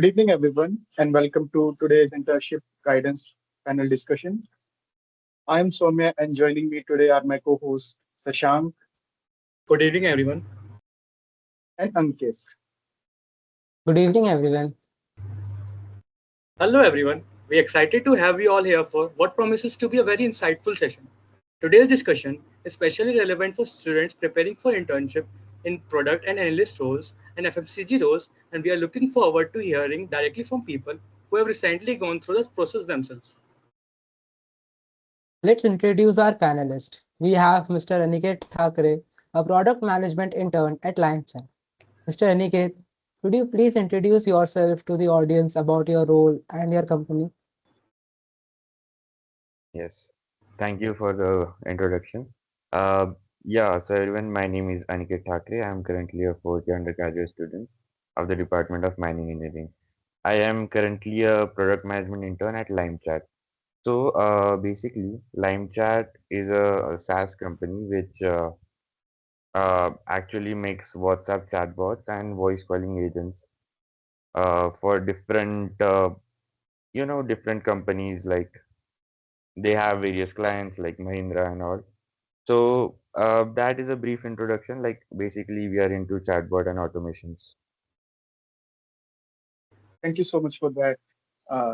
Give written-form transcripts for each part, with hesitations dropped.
Good evening, everyone, and welcome to today's internship guidance panel discussion. I am Soumya, and joining me today are my co-hosts Sashank Good evening, everyone. and Ankit. Good evening, everyone. Hello, everyone. We're excited to have you all here for what promises to be a very insightful session. Today's discussion is especially relevant for students preparing for internship in product and analyst roles and FMCG roles, and we are looking forward to hearing directly from people who have recently gone through the process themselves. Let's introduce our panelist. We have Mr. Aniket Thakre, a product management intern at LimeChat. Mr. Aniket, could you please introduce yourself to the audience about your role and your company? Yes, thank you for the introduction. Uh, yeah, so everyone, my name is Aniket Thakre. I am currently a fourth year undergraduate student of the Department of Mining Engineering. I am currently a product management intern at LimeChat. So basically, LimeChat is a SaaS company which actually makes WhatsApp chatbots and voice calling agents for different companies like they have various clients like Mahindra and all. So that is a brief introduction. Like basically, we are into chatbot and automations. Thank you so much for that.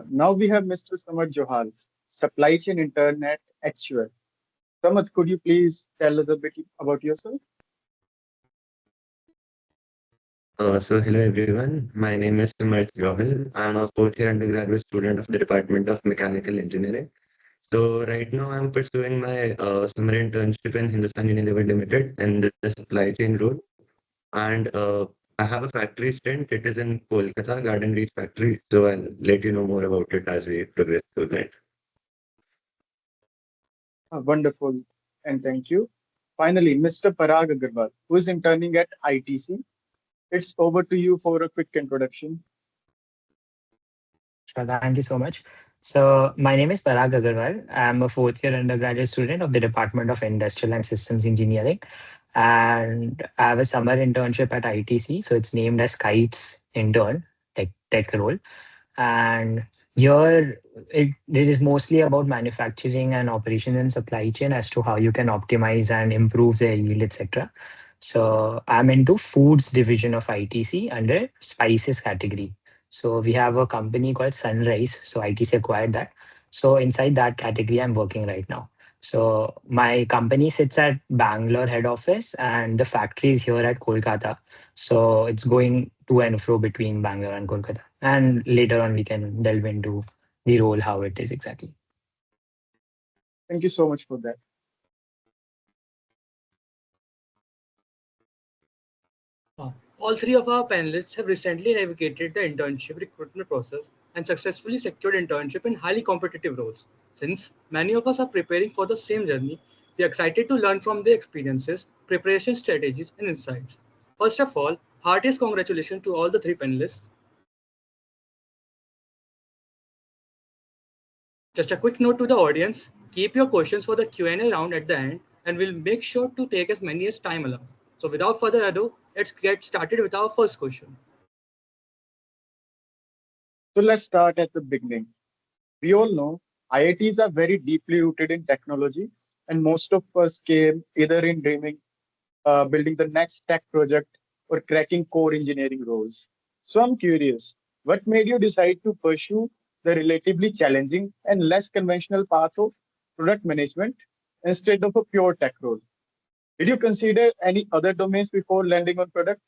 Now we have Mr. Samad Johal, supply chain intern at HUL. Samad, could you please tell us a bit about yourself? Hello everyone. My name is Samarth Johal. I'm a fourth year undergraduate student of the Department of Mechanical Engineering. So right now I'm pursuing my summer internship in Hindustan Unilever Limited in the supply chain role. And I have a factory stint. It is in Kolkata, Garden Reach factory. So I'll let you know more about it as we progress through that. Wonderful, and thank you. Finally, Mr. Parag Agarwal, who is interning at ITC. It's over to you for a quick introduction. So thank you so much. So my name is Parag Agarwal. I'm a fourth year undergraduate student of the Department of Industrial and Systems Engineering. And I have a summer internship at ITC. So it's named as Kites Intern, tech role. And here it is mostly about manufacturing and operations and supply chain as to how you can optimize and improve their yield, etc. So I'm into foods division of ITC under spices category. So we have a company called Sunrise. So ITC acquired that. So inside that category, I'm working right now. So my company sits at Bangalore head office and the factory is here at Kolkata. So it's going to and fro between Bangalore and Kolkata. And later on, we can delve into the role, how it is exactly. Thank you so much for that. All three of our panelists have recently navigated the internship recruitment process and successfully secured internship in highly competitive roles. Since many of us are preparing for the same journey, we are excited to learn from their experiences, preparation strategies, and insights. First of all, heartiest congratulations to all the three panelists. Just a quick note to the audience, keep your questions for the Q&A round at the end and we'll make sure to take as many as time allows. So without further ado, let's get started with our first question. So let's start at the beginning. We all know IITs are very deeply rooted in technology, and most of us came either in dreaming, building the next tech project, or cracking core engineering roles. So I'm curious, what made you decide to pursue the relatively challenging and less conventional path of product management instead of a pure tech role? Did you consider any other domains before landing on product?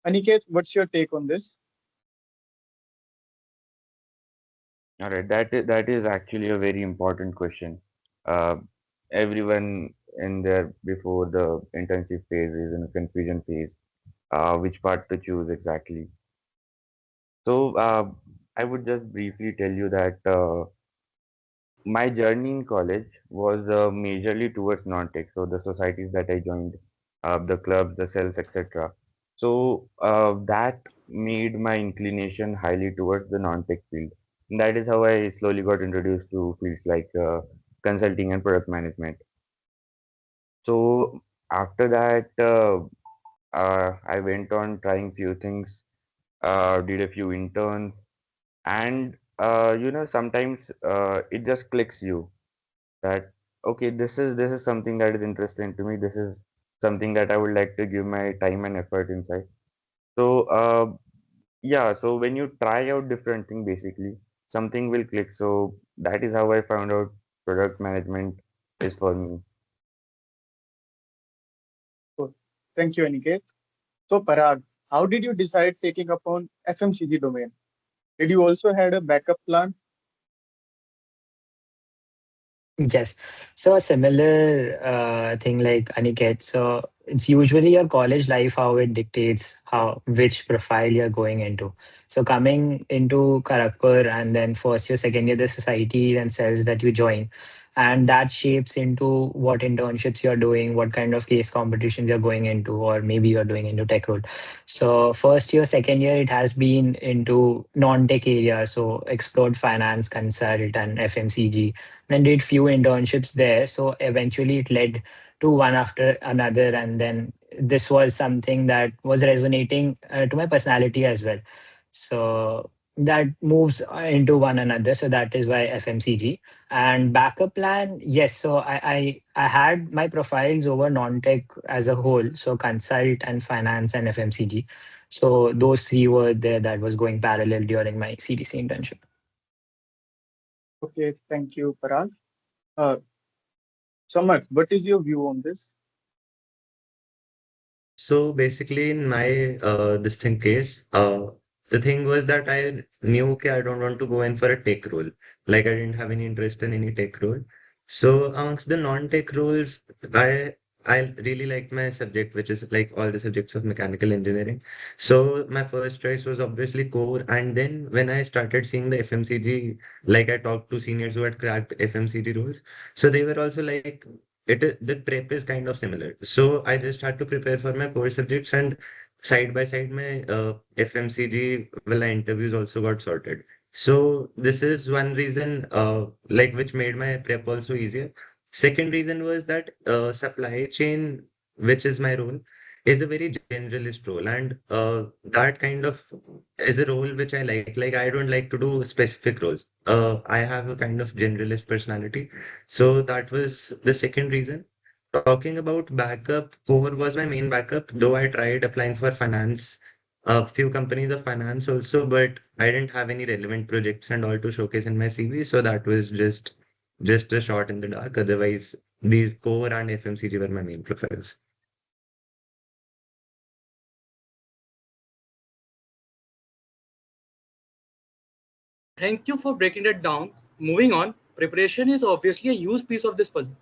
Aniket, what's your take on this? All right, that is actually a very important question. Uh, Everyone in there before the internship phase is in a confusion phase. Which part to choose exactly? So I would just briefly tell you that my journey in college was majorly towards non-tech. So the societies that I joined, the clubs, the cells, etc. So that made my inclination highly towards the non-tech field. And that is how I slowly got introduced to fields like consulting and product management. So after that, I went on trying few things, did a few interns, And sometimes it just clicks you that okay, this is something that is interesting to me. This is something that I would like to give my time and effort inside. So yeah, so when you try out different thing, basically something will click. So that is how I found out product management is for me. Cool. Thank you, Aniket. So, Parag, how did you decide taking upon FMCG domain? Did you also had a backup plan? Yes. So a similar thing like Aniket. So it's usually your college life how it dictates how which profile you're going into. So coming into Kharagpur and then first year, second year, the society and cells that you join, and that shapes into what internships you're doing, what kind of case competitions you're going into, or maybe you're doing into tech role. So first year, second year, it has been into non-tech area. So explored finance, consult, and FMCG, then did few internships there. So eventually it led to one after another. And then this was something that was resonating to my personality as well. So that moves into one another. So that is why FMCG. And backup plan, yes. So I had my profiles over non-tech as a whole. So consult and finance and FMCG. So those three were there that was going parallel during my CDC internship. Okay, thank you, Parag. Uh, Samarth, what is your view on this? So basically, in my this thing case, the thing was that I knew okay, I don't want to go in for a tech role. Like I didn't have any interest in any tech role. So amongst the non-tech roles, I really liked my subject, which is like all the subjects of mechanical engineering. So my first choice was obviously core. And then when I started seeing the FMCG, like I talked to seniors who had cracked FMCG roles, so they were also like the prep is kind of similar. So I just had to prepare for my core subjects and side by side my FMCG well interviews also got sorted. So this is one reason like which made my prep also easier. Second reason was that supply chain, which is my role, is a very generalist role, and that kind of is a role which I like. Like I don't like to do specific roles. I have a kind of generalist personality, so that was the second reason. Talking about backup, Core was my main backup, though I tried applying for finance, a few companies of finance also, but I didn't have any relevant projects and all to showcase in my CV. So that was just a shot in the dark. Otherwise, these Core and FMCG were my main profiles. Thank you for breaking that down. Moving on, preparation is obviously a huge piece of this puzzle.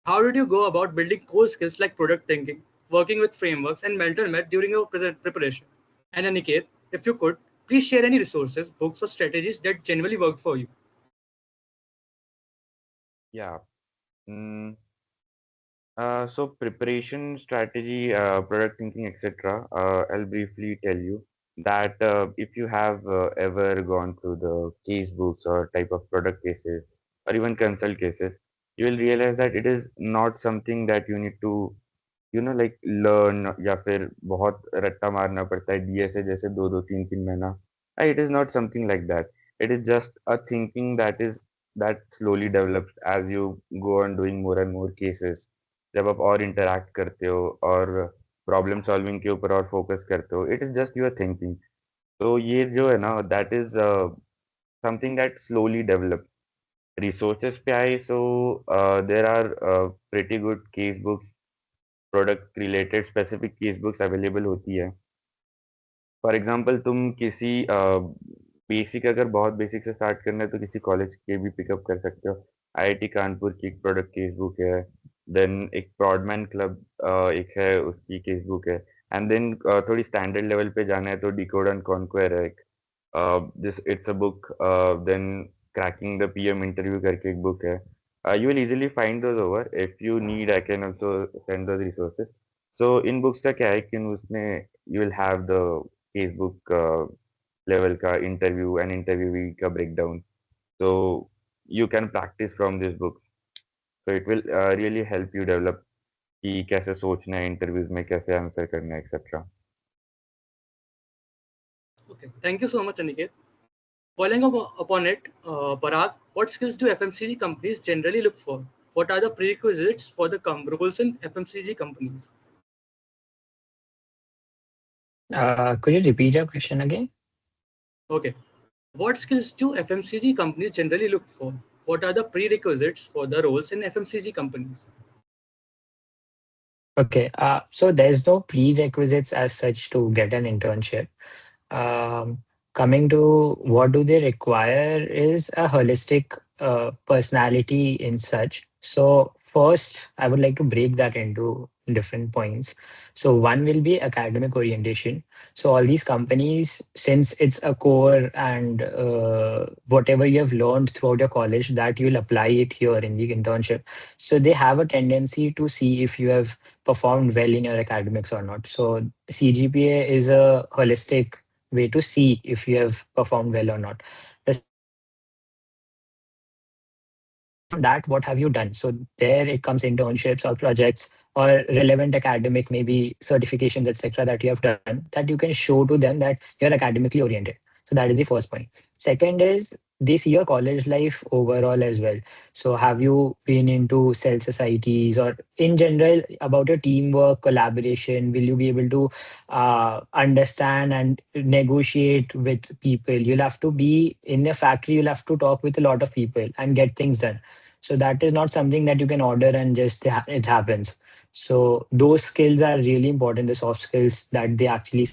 How did you go about building core skills like product thinking, working with frameworks, and mental math during your preparation? And Aniket, if you could, please share any resources, books, or strategies that genuinely worked for you. Yeah. Mm, so preparation strategy, product thinking, etc. I'll briefly tell you that if you have ever gone through the case books or type of product cases or even consult cases, you will realize that it is not something that you need to like learn या फिर बहुत रट्टा मारना पड़ता है DSA जैसे दो दो तीन तीन महीना it is not something like that it is just a thinking that slowly develops as you go on doing more and more cases जब आप और इंटरैक्ट करते हो और प्रॉब्लम सॉल्विंग के ऊपर और फोकस करते हो it is just your thinking तो ये जो है ना that is something that slowly develop resources पे आए so there are pretty good case books product related specific case books available होती है फॉर एग्जांपल तुम किसी बेसिक अगर बहुत बेसिक से स्टार्ट करना है तो किसी कॉलेज के भी पिकअप कर सकते हो आईआईटी कानपुर की एक प्रोडक्ट केस बुक है देन एक प्रॉडमैन क्लब एक है उसकी केस बुक है एंड देन थोड़ी स्टैंडर्ड लेवल पे जाना है तो डिकोड एंड कॉन्क्वेर है this it's a book then cracking the PM interview करके एक book है you will easily find those over if you need I can also send those resources so in books का क्या है कि उसमें you will have the case book level का interview and interviewee का breakdown so you can practice from these books so it will really help you develop कि कैसे सोचना है interviews में कैसे answer करना है etc. Okay, thank you so much, Aniket. Following upon it, Parag, what skills do FMCG companies generally look for? What are the prerequisites for the roles in FMCG companies? Could you repeat your question again? Okay. What skills do FMCG companies generally look for? What are the prerequisites for the roles in FMCG companies? Okay, so there's no prerequisites as such to get an internship. Um, Coming to what do they require is a holistic personality in such. So first, I would like to break that into different points. So one will be academic orientation. So all these companies, since it's a core and whatever you have learned throughout your college, that you'll apply it here in the internship. So they have a tendency to see if you have performed well in your academics or not. So CGPA is a holistic way to see if you have performed well or not. The second is apart from that, what have you done? So there it comes internships or projects or relevant academic, maybe certifications, etc., that you have done that you can show to them that you're academically oriented. So that is the first point. Second is they see your college life overall as well. So have you been into cell societies or in general about your teamwork, collaboration? Will you be able to understand and negotiate with people? You'll have to be in a factory, you'll have to talk with a lot of people and get things done. So that is not something that you can order and just it happens. So those skills are really important, the soft skills that they actually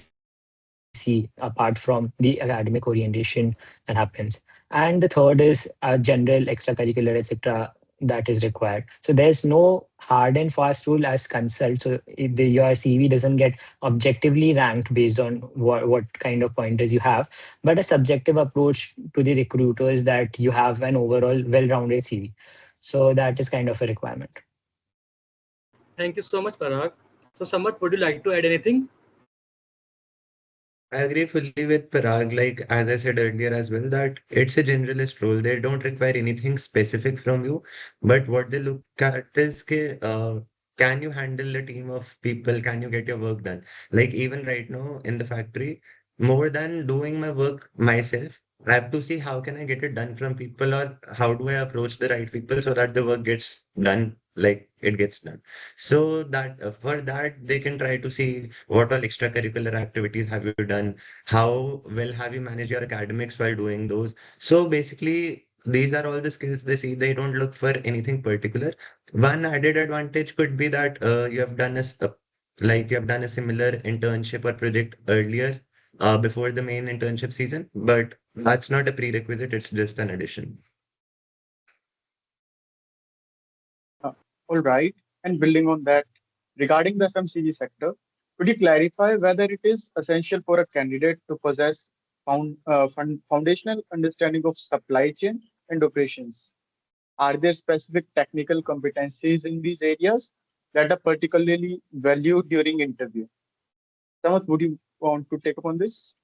see apart from the academic orientation that happens. And the third is general extracurricular, etc., that is required. So there's no hard and fast rule as consult. So your CV doesn't get objectively ranked based on what kind of pointers you have, but a subjective approach to the recruiters that you have an overall well-rounded CV. So that is kind of a requirement. Thank you so much, Parag. So, Samat, would you like to add anything? I agree fully with Parag. Like, as I said earlier as well, that it's a generalist role. They don't require anything specific from you, but what they look at is, can you handle a team of people? Can you get your work done? Like, even right now in the factory, more than doing my work myself, I have to see how can I get it done from people, or how do I approach the right people so that the work gets done, like it gets done. So that for that they can try to see what all extracurricular activities have you done, how well have you managed your academics while doing those. So basically, these are all the skills they see. They don't look for anything particular. One added advantage could be that you have done like you have done a similar internship or project earlier before the main internship season, but that's not a prerequisite. It's just an addition. Uh, all right. And building on that, regarding the FMCG sector, could you clarify whether it is essential for a candidate to possess foundational understanding of supply chain and operations? Are there specific technical competencies in these areas that are particularly valued during interview? Samat, would you want to take up on this?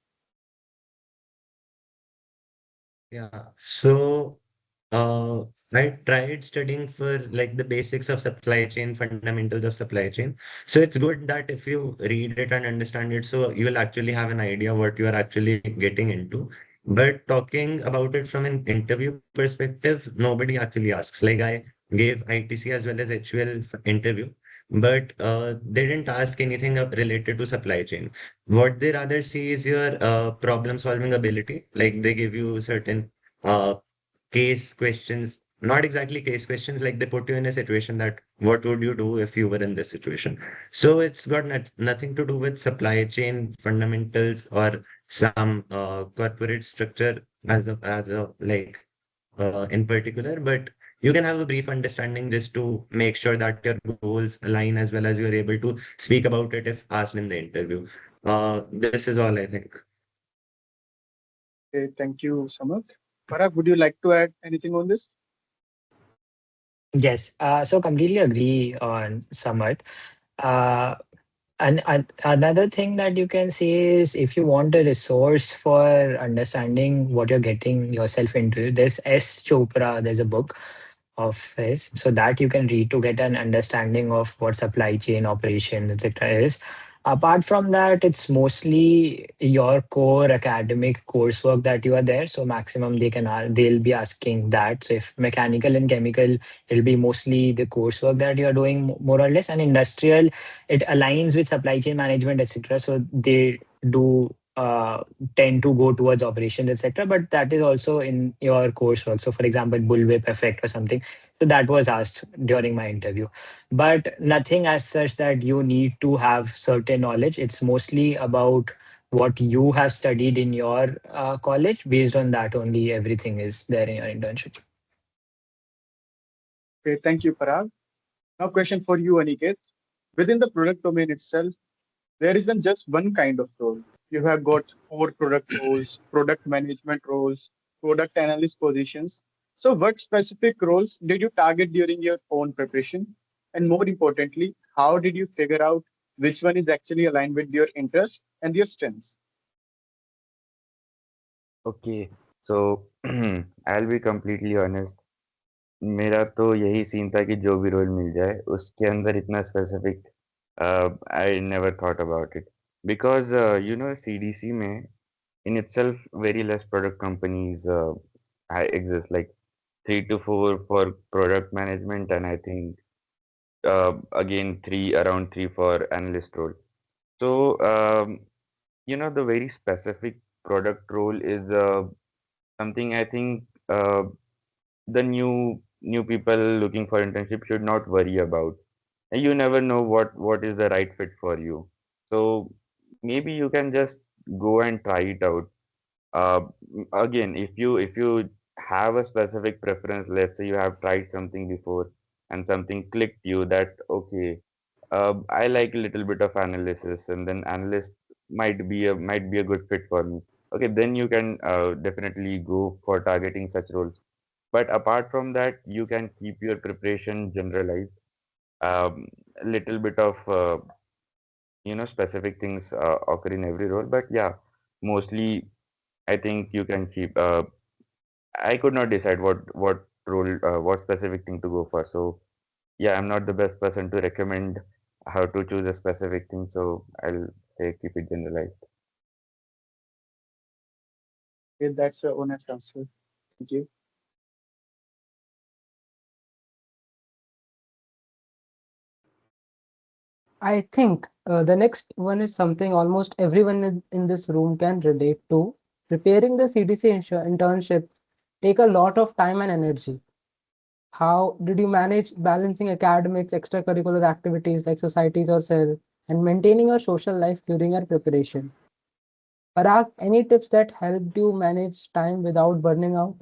Yeah. So I tried studying for like the basics of supply chain, fundamentals of supply chain. So it's good that if you read it and understand it, so you will actually have an idea what you are actually getting into. But talking about it from an interview perspective, nobody actually asks. Like I gave ITC as well as HUL interview, but they didn't ask anything related to supply chain. What they rather see is your problem solving ability. Like they give you certain uh, case questions, not exactly case questions, like they put you in a situation that what would you do if you were in this situation. So it's got nothing to do with supply chain fundamentals or some corporate structure as a like in particular, but you can have a brief understanding just to make sure that your goals align as well as you're able to speak about it if asked in the interview. This is all I think. Okay, thank you, Samat. Parag, would you like to add anything on this? Yes, so completely agree on Samarth. Uh, and another thing that you can say is if you want a resource for understanding what you're getting yourself into, there's S. Chopra, there's a book of his, so that you can read to get an understanding of what supply chain operations, etc. is. Apart from that, it's mostly your core academic coursework that you are there. So maximum they'll be asking that. So if mechanical and chemical, it'll be mostly the coursework that you are doing more or less. And industrial, it aligns with supply chain management, etc. So they do tend to go towards operations, etc. But that is also in your coursework. So for example, bullwhip effect or something. So that was asked during my interview, but nothing as such that you need to have certain knowledge. It's mostly about what you have studied in your college. Based on that only, everything is there in your internship. Okay, thank you, Parag. Now, question for you, Aniket. Within the product domain itself, there isn't just one kind of role. You have got core product roles, product management roles, product analyst positions. So, what specific roles did you target during your own preparation? And more importantly, how did you figure out which one is actually aligned with your interests and your strengths? Okay, so I'll be completely honest. मेरा तो यही scene था कि जो भी role मिल जाए उसके अंदर इतना specific I never thought about it because you know CDC में in itself very less product companies exist, like 3 to 4 for product management, and I think again around three for analyst role. So you know, the very specific product role is something I think the new people looking for internship should not worry about. And you never know what is the right fit for you. So maybe you can just go and try it out. uh, Again, if you have a specific preference, let's say you have tried something before and something clicked you that okay, I like a little bit of analysis, and then analyst might be a good fit for me. Okay, then you can definitely go for targeting such roles. But apart from that, you can keep your preparation generalized. A little bit of specific things occur in every role, but yeah, mostly I think you can keep. I could not decide what role, what specific thing to go for. So yeah, I'm not the best person to recommend how to choose a specific thing. So I'll say keep it generalized. Okay, that's an honest answer. Thank you. I think the next one is something almost everyone in this room can relate to. Preparing the CDC internship take a lot of time and energy. How did you manage balancing academics, extracurricular activities like societies or cell, and maintaining your social life during your preparation? Parag, any tips that helped you manage time without burning out?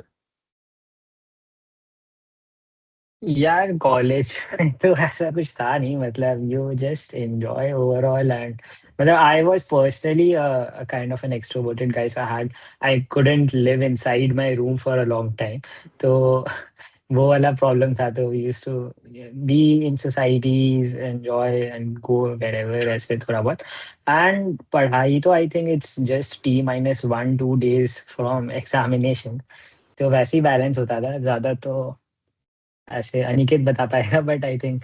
यार college में तो ऐसा कुछ था नहीं, मतलब you just enjoy overall and मतलब I was personally kind of an extroverted guy, so I couldn't live inside my room for a long time. तो वो वाला प्रॉब्लम था, तो we used to be in societies, enjoy and go wherever, ऐसे थोड़ा बहुत। And पढ़ाई तो I think it's just T-1-2 days from examination, तो वैसे ही बैलेंस होता था ज्यादा। तो ऐसे अनिकेत बता पाएगा, but I think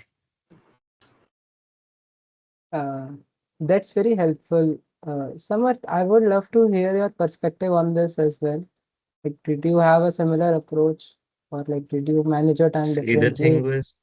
Uh, that's very helpful. Samarth, I would love to hear your perspective on this as well. Like, did you have a similar approach, or like, did you manage your time See, the thing differently? was,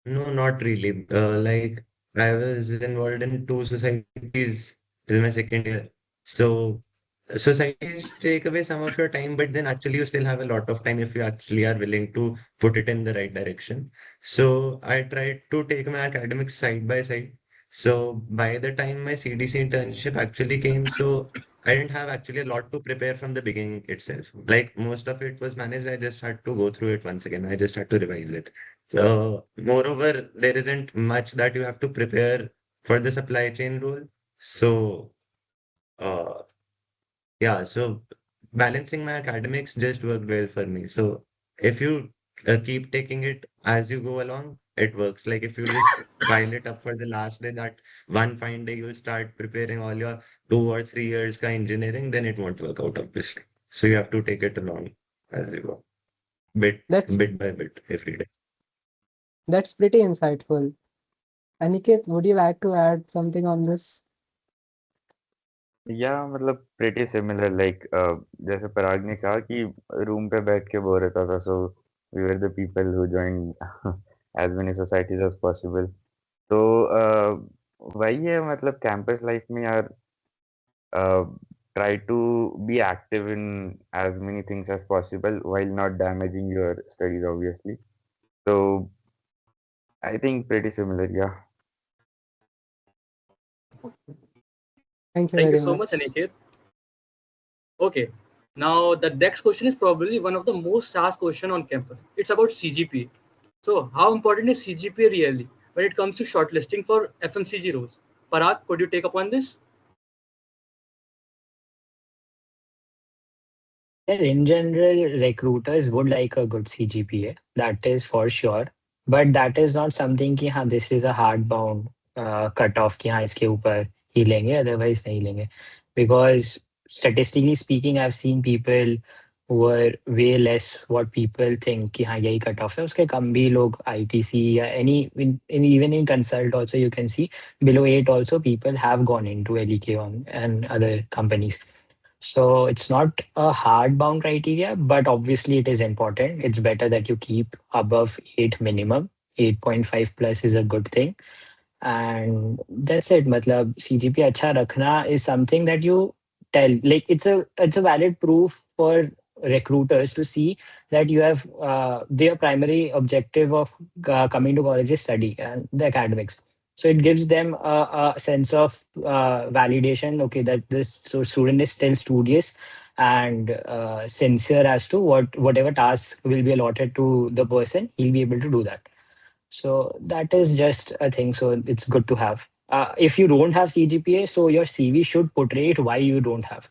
no, not really. Like, I was involved in two societies till my second year. So, societies take away some of your time, but then actually you still have a lot of time if you actually are willing to put it in the right direction. So, I tried to take my academics side by side. So, by the time my CDC internship actually came, so I didn't have actually a lot to prepare from the beginning itself. Like, most of it was managed. I just had to go through it once again. I just had to revise it. So, moreover, there isn't much that you have to prepare for the supply chain role. So, uh, yeah, so balancing my academics just worked well for me. So, if you keep taking it as you go along, it works. Like if you just pile it up for the last day, that one fine day you'll start preparing all your 2 or 3 years ka engineering, then it won't work out, obviously. So you have to take it along as you go, bit That's bit by bit every day. that's pretty insightful. Aniket, would you like to add something on this? या मतलब pretty similar like जैसे पराग ने कहा कि room पे बैठ के bore होता था, so we were the people who joined as many societies as possible. तो वही है मतलब कैंपस लाइफ में यार, uh, try to be active in as many things as possible while not damaging your studies obviously. So I think pretty similar, yeah. Thank you Thank you very so much, much. Aniket. Okay. Now the next question is probably one of the most asked question on campus. It's about CGPA. So how important is CGPA really when it comes to shortlisting for FMCG roles? Parag, could you take upon this? Yeah, in general, recruiters would like a good CGPA. That is for sure. But that is not something कि हाँ this is a hard bound cut off कि हाँ इसके ऊपर ही लेंगे otherwise नहीं लेंगे. Because statistically speaking, I've seen people who are way less what people think कि हाँ यही cut off है. उसके कम भी लोग ITC या even in consult also you can see below 8 also people have gone into LEK on and other companies. So it's not a hard bound criteria, but obviously it is important. It's better that you keep above 8 minimum. 8.5 plus is a good thing. And that's it. Matlab, CGP अच्छा रखना is something that you tell. Like it's a valid proof for recruiters to see that you have their primary objective of coming to college is study and the academics. So it gives them a sense of validation. Okay, that student is still studious and sincere as to whatever task will be allotted to the person, he'll be able to do that. So that is just a thing. So it's good to have. If you don't have CGPA, so your CV should portray it why you don't have.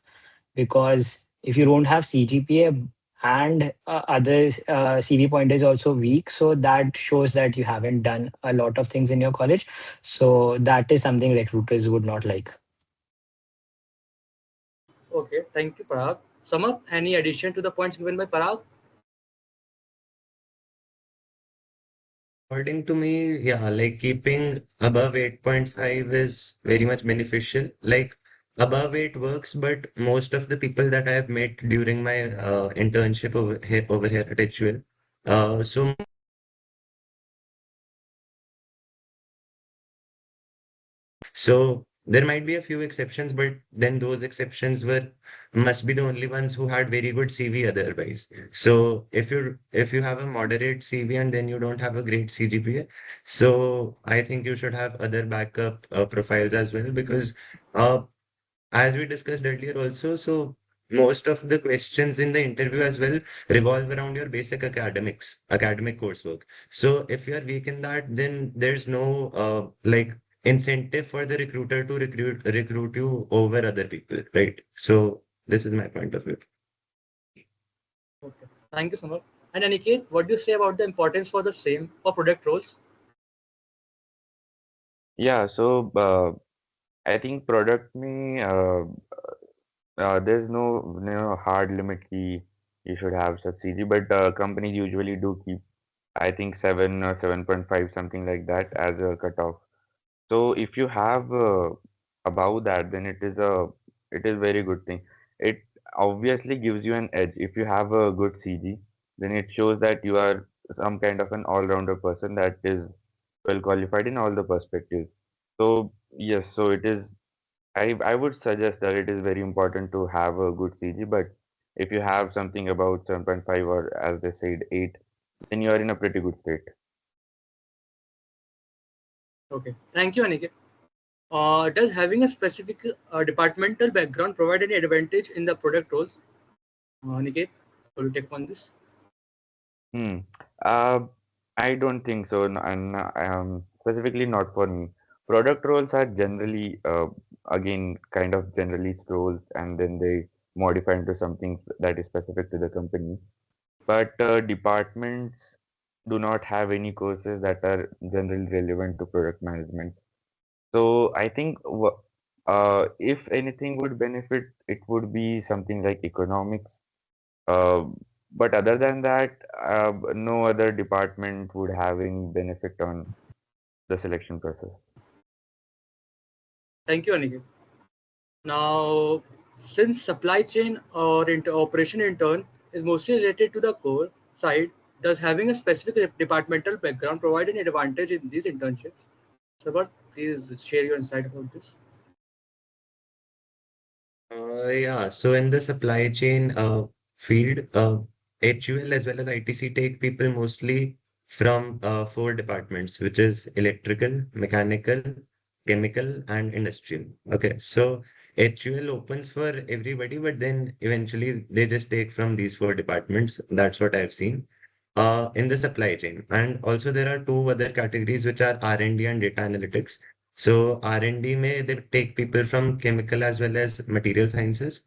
Because if you don't have CGPA and other CV point is also weak, so that shows that you haven't done a lot of things in your college. So that is something recruiters would not like. Okay, thank you, Parag. Samat, any addition to the points given by Parag? According to me, yeah, like keeping above 8.5 is very much beneficial. Like above 8 works, but most of the people that I have met during my internship over here at HUL, so there might be a few exceptions, but then those exceptions were must be the only ones who had very good CV otherwise. So if you have a moderate CV and then you don't have a great CGPA, so I think you should have other backup profiles as well because uh, as we discussed earlier also, so most of the questions in the interview as well revolve around your basic academic coursework. So if you are weak in that, then there's no like incentive for the recruiter to recruit you over other people, right? So this is my point of view. Okay, thank you, Samat. And Aniket, what do you say about the importance for the same for product roles? Yeah, so I think product me there's no hard limit key you should have such CG, but companies usually do keep I think 7 or 7.5 something like that as a cutoff. So if you have above that, then it is very good thing. It obviously gives you an edge. If you have a good CG, then it shows that you are some kind of an all-rounder person that is well qualified in all the perspectives. So yes, so it is. I would suggest that it is very important to have a good CG, but if you have something about 7.5 or as they said 8, then you are in a pretty good state. Okay, thank you, Aniket. Does having a specific departmental background provide any advantage in the product roles? Aniket, will you take on this? Hmm. Uh, I don't think so, and specifically not for me. Product roles are generally, again, kind of generalist roles, and then they modify into something that is specific to the company. But departments do not have any courses that are generally relevant to product management. So I think if anything would benefit, it would be something like economics, uh, but other than that, no other department would have any benefit on. the selection process. Thank you, Aniket. Now, since supply chain or operation intern is mostly related to the core side, does having a specific departmental background provide any advantage in these internships? So, what please share your insight about this? Yeah, so in the supply chain field, HUL as well as ITC take people mostly from four departments, which is electrical, mechanical, chemical, and industrial. Okay, so HUL opens for everybody, but then eventually they just take from these four departments. That's what I've seen in the supply chain. And also there are two other categories, which are R&D and data analytics. So R&D may they take people from chemical as well as material sciences.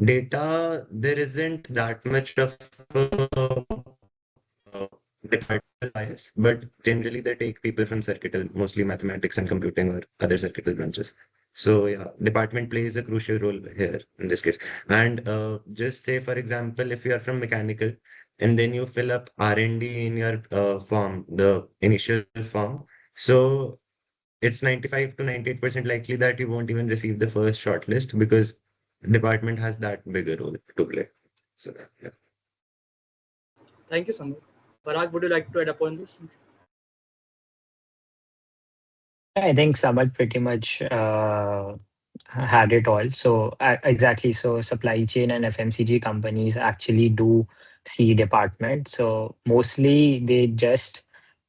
Data, there isn't that much of uh, departmental bias, but generally they take people from circuital, mostly mathematics and computing or other circuital branches. So yeah, department plays a crucial role here in this case. And just say, for example, if you are from mechanical and then you fill up R&D in your form, the initial form. So it's 95 to 98% likely that you won't even receive the first shortlist because department has that bigger role to play. So yeah. Thank you, Samir. Parag, would you like to add upon this? I think Samad pretty much had it all. So exactly. So supply chain and FMCG companies actually do see department. So mostly they just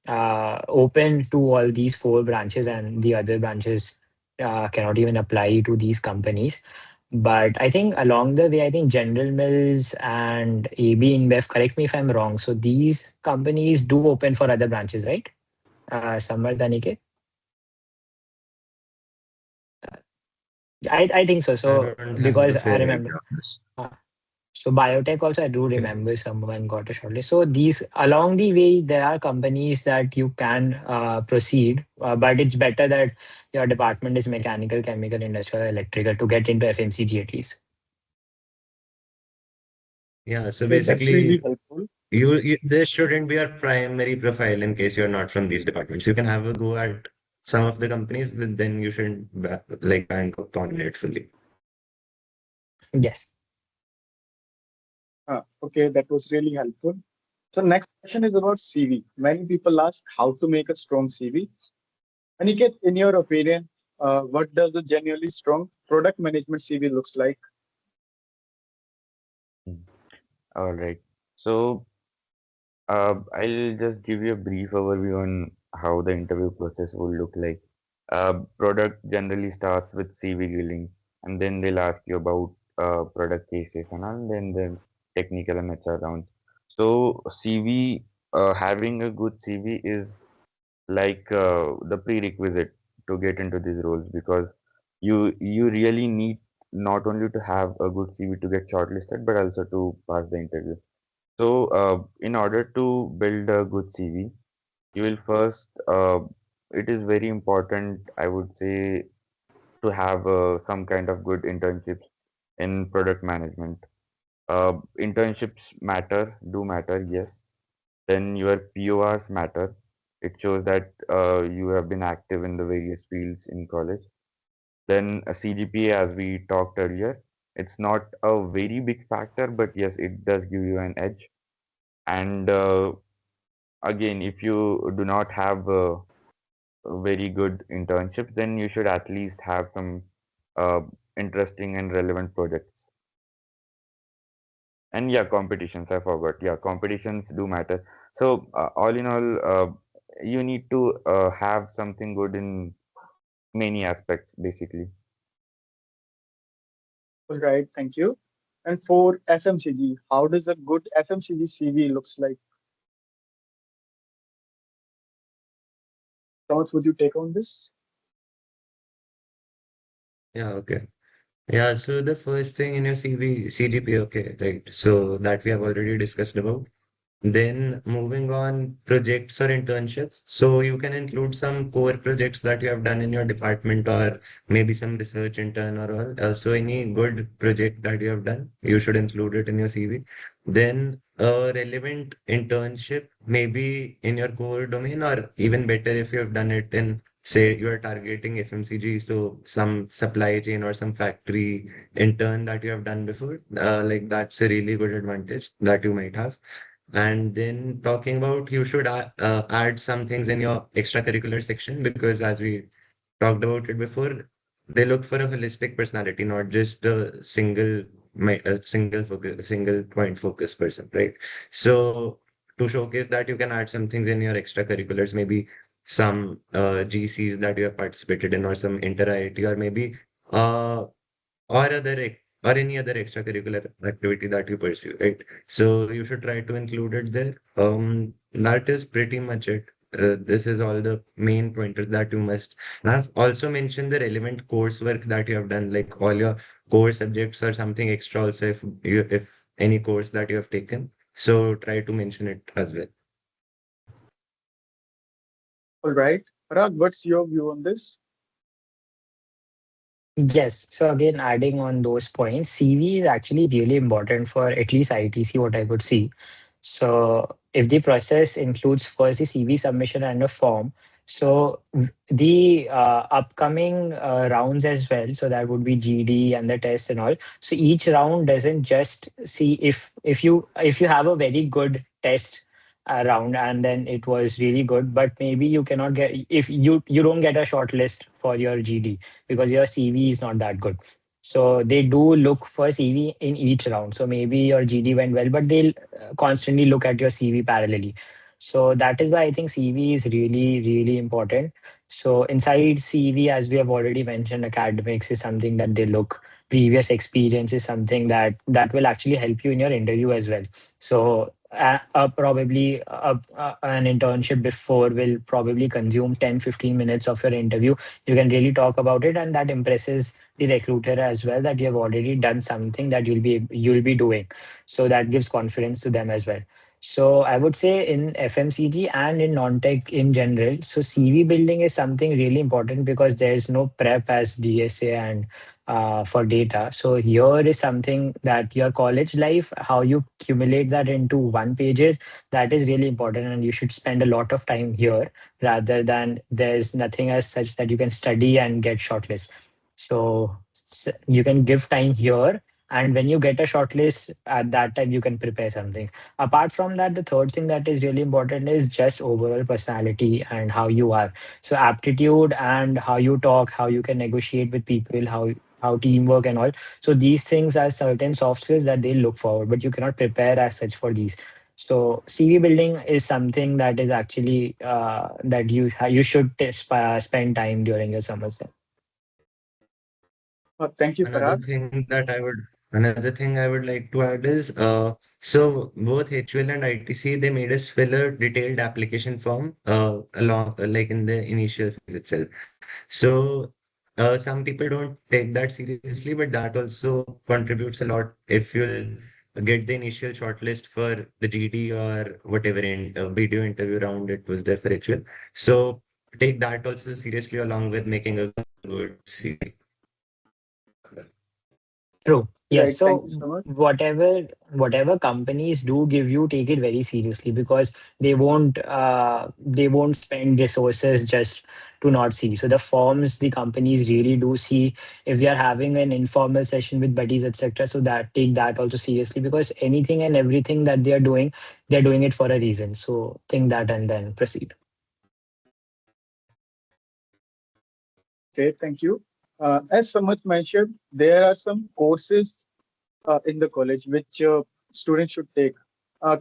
open to all these four branches, and the other branches cannot even apply to these companies. But I think along the way, I think General Mills and AB InBev, correct me if I'm wrong. So these companies do open for other branches, right? Samar, Daniket? I think so. I So don't have the because I full remember, idea of this. uh, so biotech also I do Okay. remember someone got a shortlist. So these along the way there are companies that you can proceed, but it's better that your department is mechanical, chemical, industrial, electrical to get into FMCG at least. Yeah, so Okay, that's really basically helpful. you this shouldn't be your primary profile in case you're not from these departments. You can have a go at some of the companies, but then you shouldn't like bank upon it fully. Yes. Okay, that was really helpful. So next question is about CV. Many people ask how to make a strong CV. Aniket, in your opinion, what does a genuinely strong product management CV looks like? Mm. All right. So I'll just give you a brief overview on how the interview process will look like. Product generally starts with CV grilling, and then they'll ask you about product cases and all, and then the technical and HR rounds. So CV, having a good CV is like the prerequisite to get into these roles, because you really need not only to have a good CV to get shortlisted, but also to pass the interview. So, in order to build a good CV, you will first, it is very important, I would say, to have some kind of good internships in product management. Internships do matter, yes. Then your PORs matter. It shows that you have been active in the various fields in college. Then a CGPA, as we talked earlier, it's not a very big factor, but yes, it does give you an edge. And again, if you do not have very good internships, then you should at least have some uh, interesting and relevant projects. And yeah, competitions, I forgot. Yeah, competitions do matter. So, all in all, you need to have something good in many aspects, basically. All right, thank you. And for FMCG, how does a good FMCG CV looks like? Thomas, would you take on this? Yeah, okay. Yeah, so the first thing in your CV, CGPA, okay, right. So that we have already discussed about. Then moving on, projects or internships. So you can include some core projects that you have done in your department or maybe some research intern or all. So any good project that you have done, you should include it in your CV. Then a relevant internship, maybe in your core domain, or even better if you have done it in, say, you are targeting FMCG, so some supply chain or some factory intern that you have done before. Like that's a really good advantage that you might have. And then talking about, you should add some things in your extracurricular section because as we talked about it before, they look for a holistic personality, not just a single focus, single point focus person, right? So to showcase that, you can add some things in your extracurriculars, maybe some GCs that you have participated in, or some inter IIT, or maybe uh, or any other extracurricular activity that you pursue, right? So you should try to include it there. That is pretty much it. This is all the main pointers that you must. And I've also mentioned the relevant coursework that you have done, like all your core subjects or something extra also if any course that you have taken. So try to mention it as well. All right. Parag, what's your view on this? Yes. So again, adding on those points, CV is actually really important for at least ITC, what I could see. So if the process includes first the CV submission and a form, so the upcoming rounds as well, so that would be GD and the test and all. So each round doesn't just see if you have a very good test round and then it was really good, but maybe you cannot get if you don't get a short list for your GD because your CV is not that good. So they do look for CV in each round. So maybe your GD went well, but they'll constantly look at your CV parallelly. So that is why I think CV is really, really important. So inside CV, as we have already mentioned, academics is something that they look. Previous experience is something that will actually help you in your interview as well. So probably an internship before will probably consume 10-15 minutes of your interview. You can really talk about it and that impresses the recruiter as well that you have already done something that you'll be doing, so that gives confidence to them as well. So I would say in FMCG and in non-tech in general, so CV building is something really important because there's no prep as DSA and for data. So here is something that your college life, how you accumulate that into one pager, that is really important and you should spend a lot of time here rather than there's nothing as such that you can study and get shortlist. So you can give time here. And when you get a shortlist, at that time you can prepare something. Apart from that, the third thing that is really important is just overall personality and how you are. So aptitude and how you talk, how you can negotiate with people, how teamwork and all. So these things are certain soft skills that they look forward, but you cannot prepare as such for these. So CV building is something that is actually that you should spend time during your summer. Thank you, Another Parag. thing that I would Another thing I would like to add is so both HUL and ITC, they made us fill a detailed application form along like in the initial phase itself. So some people don't take that seriously, but that also contributes a lot if you'll get the initial shortlist for the GD or whatever in video interview round it was there for HUL. So take that also seriously along with making a good CV. True. Yes. Right. Thank So you so much. whatever companies do give you, take it very seriously because they won't spend resources just to not see. So the forms the companies really do see if they are having an informal session with buddies, etc. So that take that also seriously because anything and everything that they're doing it for a reason. So think that and then proceed. Okay, thank you. As Samat mentioned, there are some courses in the college which students should take.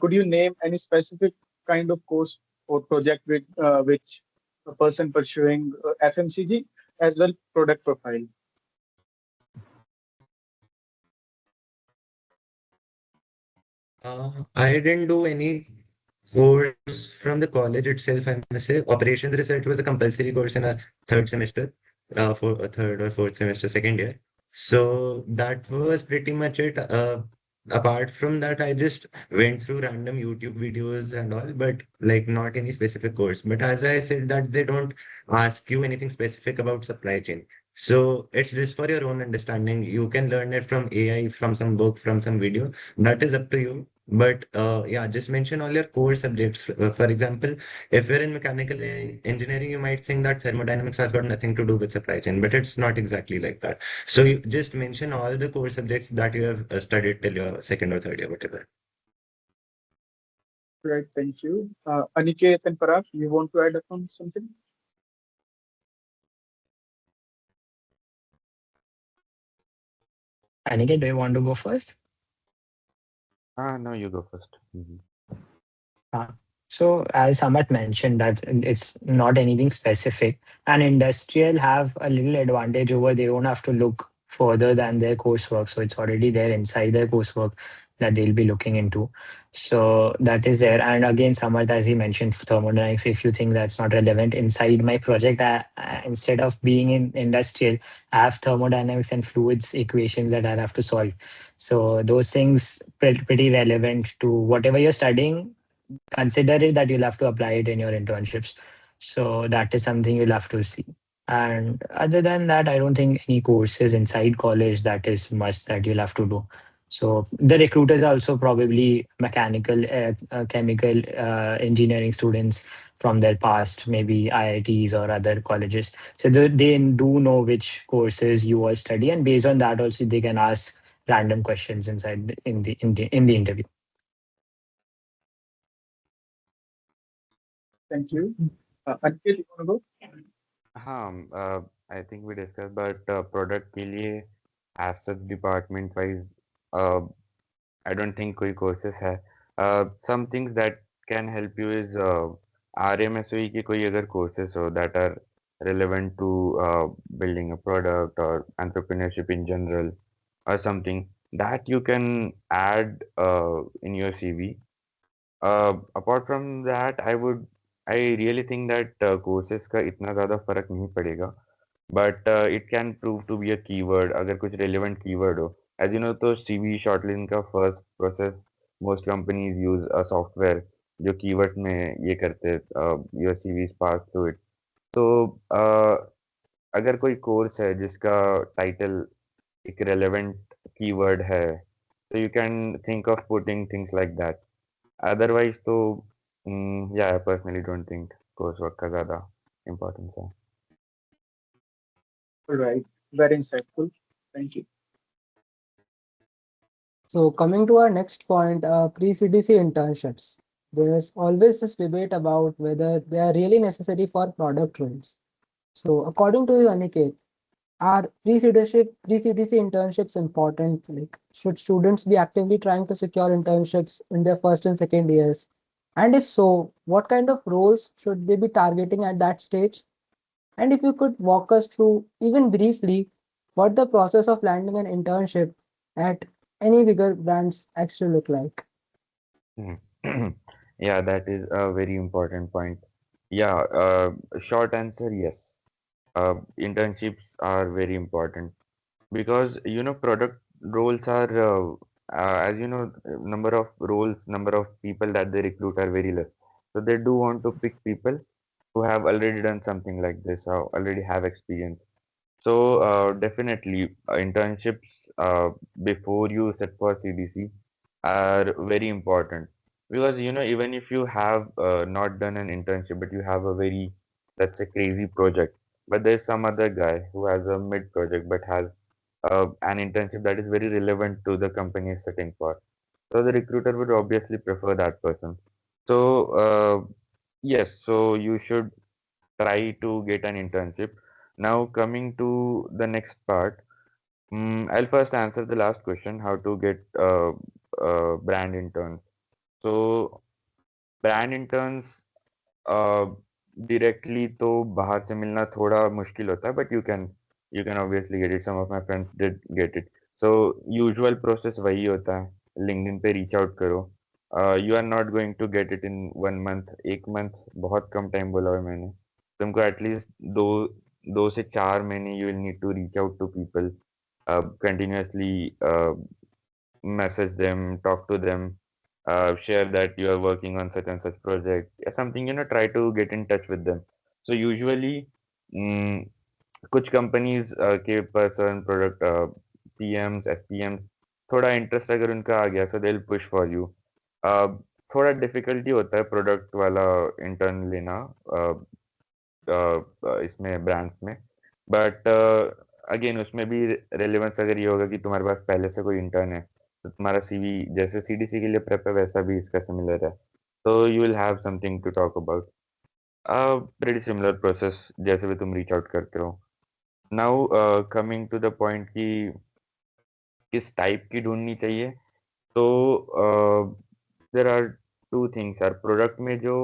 Could you name any specific kind of course or project with which a person pursuing FMCG as well product profile? I didn't do any course from the college itself, I must say. Operations research was a compulsory course in a third semester, for a third or fourth semester, second year. So that was pretty much it. apart from that, I just went through random YouTube videos and all, but like not any specific course. But as I said, that they don't ask you anything specific about supply chain. So it's just for your own understanding. You can learn it from AI, from some book, from some video. That is up to you. But yeah, just mention all your core subjects. For example, if you're in mechanical engineering, you might think that thermodynamics has got nothing to do with supply chain, but it's not exactly like that. So you just mention all the core subjects that you have studied till your second or third year, whatever. Right, thank you. Aniket and Parag, you want to add upon something? Aniket, do you want to go first? No, you go 1st. Uh, So, as Samat mentioned, that it's not anything specific, and industrial have a little advantage over they don't have to look further than their coursework. So it's already there inside their coursework that they'll be looking into. So that is there. And again, Samat, as he mentioned, thermodynamics, if you think that's not relevant inside my project, instead of being in industrial, I have thermodynamics and fluids equations that I have to solve. So those things pretty relevant to whatever you're studying. Consider it that you'll have to apply it in your internships. So that is something you'll have to see. And other than that, I don't think any courses inside college that is must that you'll have to do. So the recruiters are also probably mechanical, chemical, engineering students from their past, maybe IITs or other colleges. So they do know which courses you all study, and based on that, also they can ask random questions inside in the interview. Thank you. Aniket, you want to go? I think we discussed, but product के लिए as such department wise, I don't think कोई courses है. Some things that can help you is RMSOE के कोई अगर courses हो that are relevant to building a product or entrepreneurship in general or something that you can add in your CV. Apart from that, I really think that courses का इतना ज़्यादा फर्क नहीं पड़ेगा. But it can prove to be a keyword अगर कुछ relevant keyword हो. As you know, तो CV shortlisting का first process most companies use a software जो keywords में ये करते your CV is passed through it. तो अगर कोई course है जिसका title एक relevant keyword है, so you can think of putting things like that. Otherwise, तो yeah, I personally don't think coursework का ज़्यादा importance है. Right. Very insightful. Thank you. So coming to our next point, pre-CDC internships. There's always this debate about whether they are really necessary for product roles. So according to you, Aniket, are pre-CDC internships important? Like, should students be actively trying to secure internships in their first and second years? And if so, what kind of roles should they be targeting at that stage? And if you could walk us through, even briefly, what the process of landing an internship at any bigger brands actually look like. Mhm. Yeah, that is a very important point. Yeah, short answer, yes. Internships are very important because product roles are as you know number of roles, number of people that they recruit are very less. So they do want to pick people who have already done something like this or already have experience. So definitely internships before you set for CDC are very important because even if you have not done an internship but you have a very, let's say, crazy project, but there's some other guy who has a mid project but has an internship that is very relevant to the company is setting for. So the recruiter would obviously prefer that person. So yes, so you should try to get an internship. Now coming to the next part, I'll first answer the last question, how to get brand interns. So brand interns directly तो बाहर से मिलना थोड़ा मुश्किल होता है, but you can obviously get it. Some of my friends did get it. So usual process वही होता है, लिंक्डइन पे रीच आउट करो. You are not going to get it in 1 month. 1 month बहुत कम टाइम बोला हुआ है मैंने. तुमको एटलीस्ट 2 से 4 महीने you will need to reach out to people continuously message them, talk to them, share that you are working on such and such project, something, try to get in touch with them. So usually, mm, कुछ companies के person product PMs SPMs थोड़ा interest अगर उनका आ गया, so they will push for you. थोड़ा difficulty होता है प्रोडक्ट वाला इंटर्न लेना इसमें ब्रांड्स में, बट अगेन उसमें भी रेलेवेंस अगर ये होगा कि तुम्हारे पास पहले से कोई इंटर्न है, तो तुम्हारा सीवी जैसे सीडीसी के लिए प्रेप है वैसा भी इसका सिमिलर है, तो you will have something to talk about. Pretty similar process जैसे भी तुम रीच आउट करते हो. Now coming to the point कि किस टाइप की ढूंढनी चाहिए, तो देर आर टू थिंग्स यार प्रोडक्ट में जो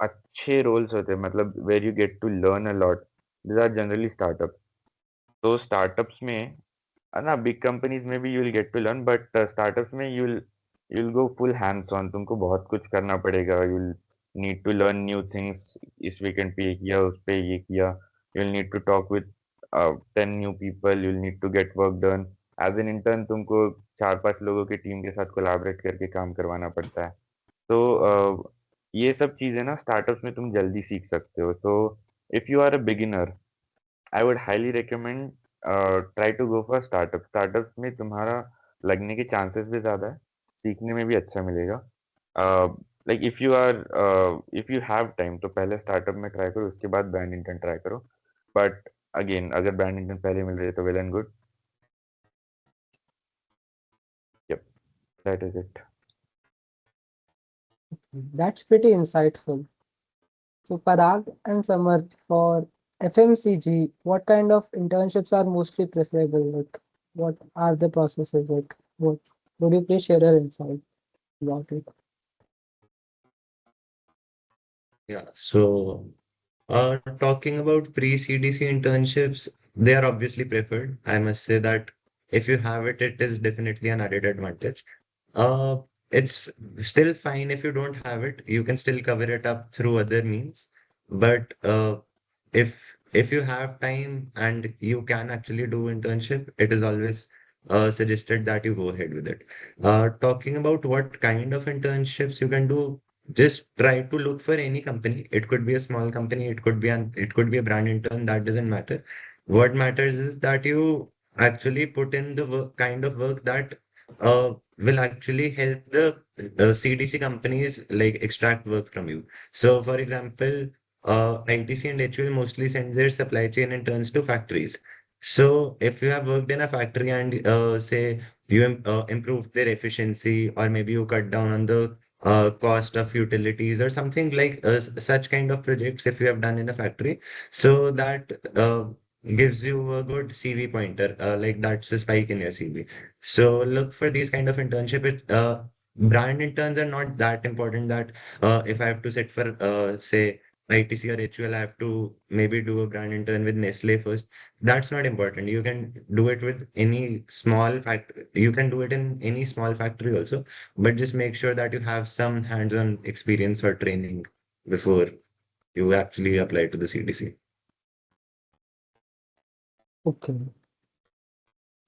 अच्छे रोल्स होते हैं, मतलब where you get to learn a lot, this are generally startup. तो स्टार्टअप्स में ना बिग कंपनीज में भी you will get to learn, but startups में you will go full hands on, तुमको बहुत कुछ करना पड़ेगा. You will need to learn new things. इस वीकेंड पे ये किया, उस पे ये किया. You will need to talk with 10 new people. You will need to get work done. As an intern तुमको 4-5 लोगों की टीम के साथ कोलैबोरेट करके काम करवाना पड़ता है. तो ये सब चीज़ें ना स्टार्टअप्स में तुम जल्दी सीख सकते हो. तो if you are a beginner, I would highly recommend try to go for startup. Startup में तुम्हारा लगने के चांसेस भी ज़्यादा है, सीखने में भी अच्छा मिलेगा. Like if you have time तो पहले स्टार्टअप में ट्राई करो, उसके बाद ब्रांड इंटर्न ट्राई करो. बट अगेन अगर ब्रांड इंटर्न पहले मिल रही है तो well and good. Yup, that is it. That's pretty insightful. So Parag and Samarth, for FMCG, what kind of internships are mostly preferable? Like, what are the processes? Like, what would you please share your insight about it? Yeah. So, talking about pre-CDC internships, they are obviously preferred. I must say that if you have it, it is definitely an added advantage. Uh, it's still fine if you don't have it. You can still cover it up through other means. But if you have time and you can actually do internship, it is always suggested that you go ahead with it. Talking about what kind of internships you can do, just try to look for any company. It could be a small company, it could be a brand intern, that doesn't matter. What matters is that you actually put in the kind of work that will actually help the CDC companies like extract work from you. So for example, ITC and HUL mostly send their supply chain interns to factories. So if you have worked in a factory and say you improved their efficiency, or maybe you cut down on the cost of utilities or something like such kind of projects, if you have done in a factory, so that gives you a good CV pointer, like that's a spike in your CV. So look for these kind of internship. Brand interns are not that important that if I have to sit for say ITC or HUL, I have to maybe do a brand intern with Nestle first. That's not important. You can do it with any small factory. You can do it in any small factory also, but just make sure that you have some hands-on experience or training before you actually apply to the CDC. Okay,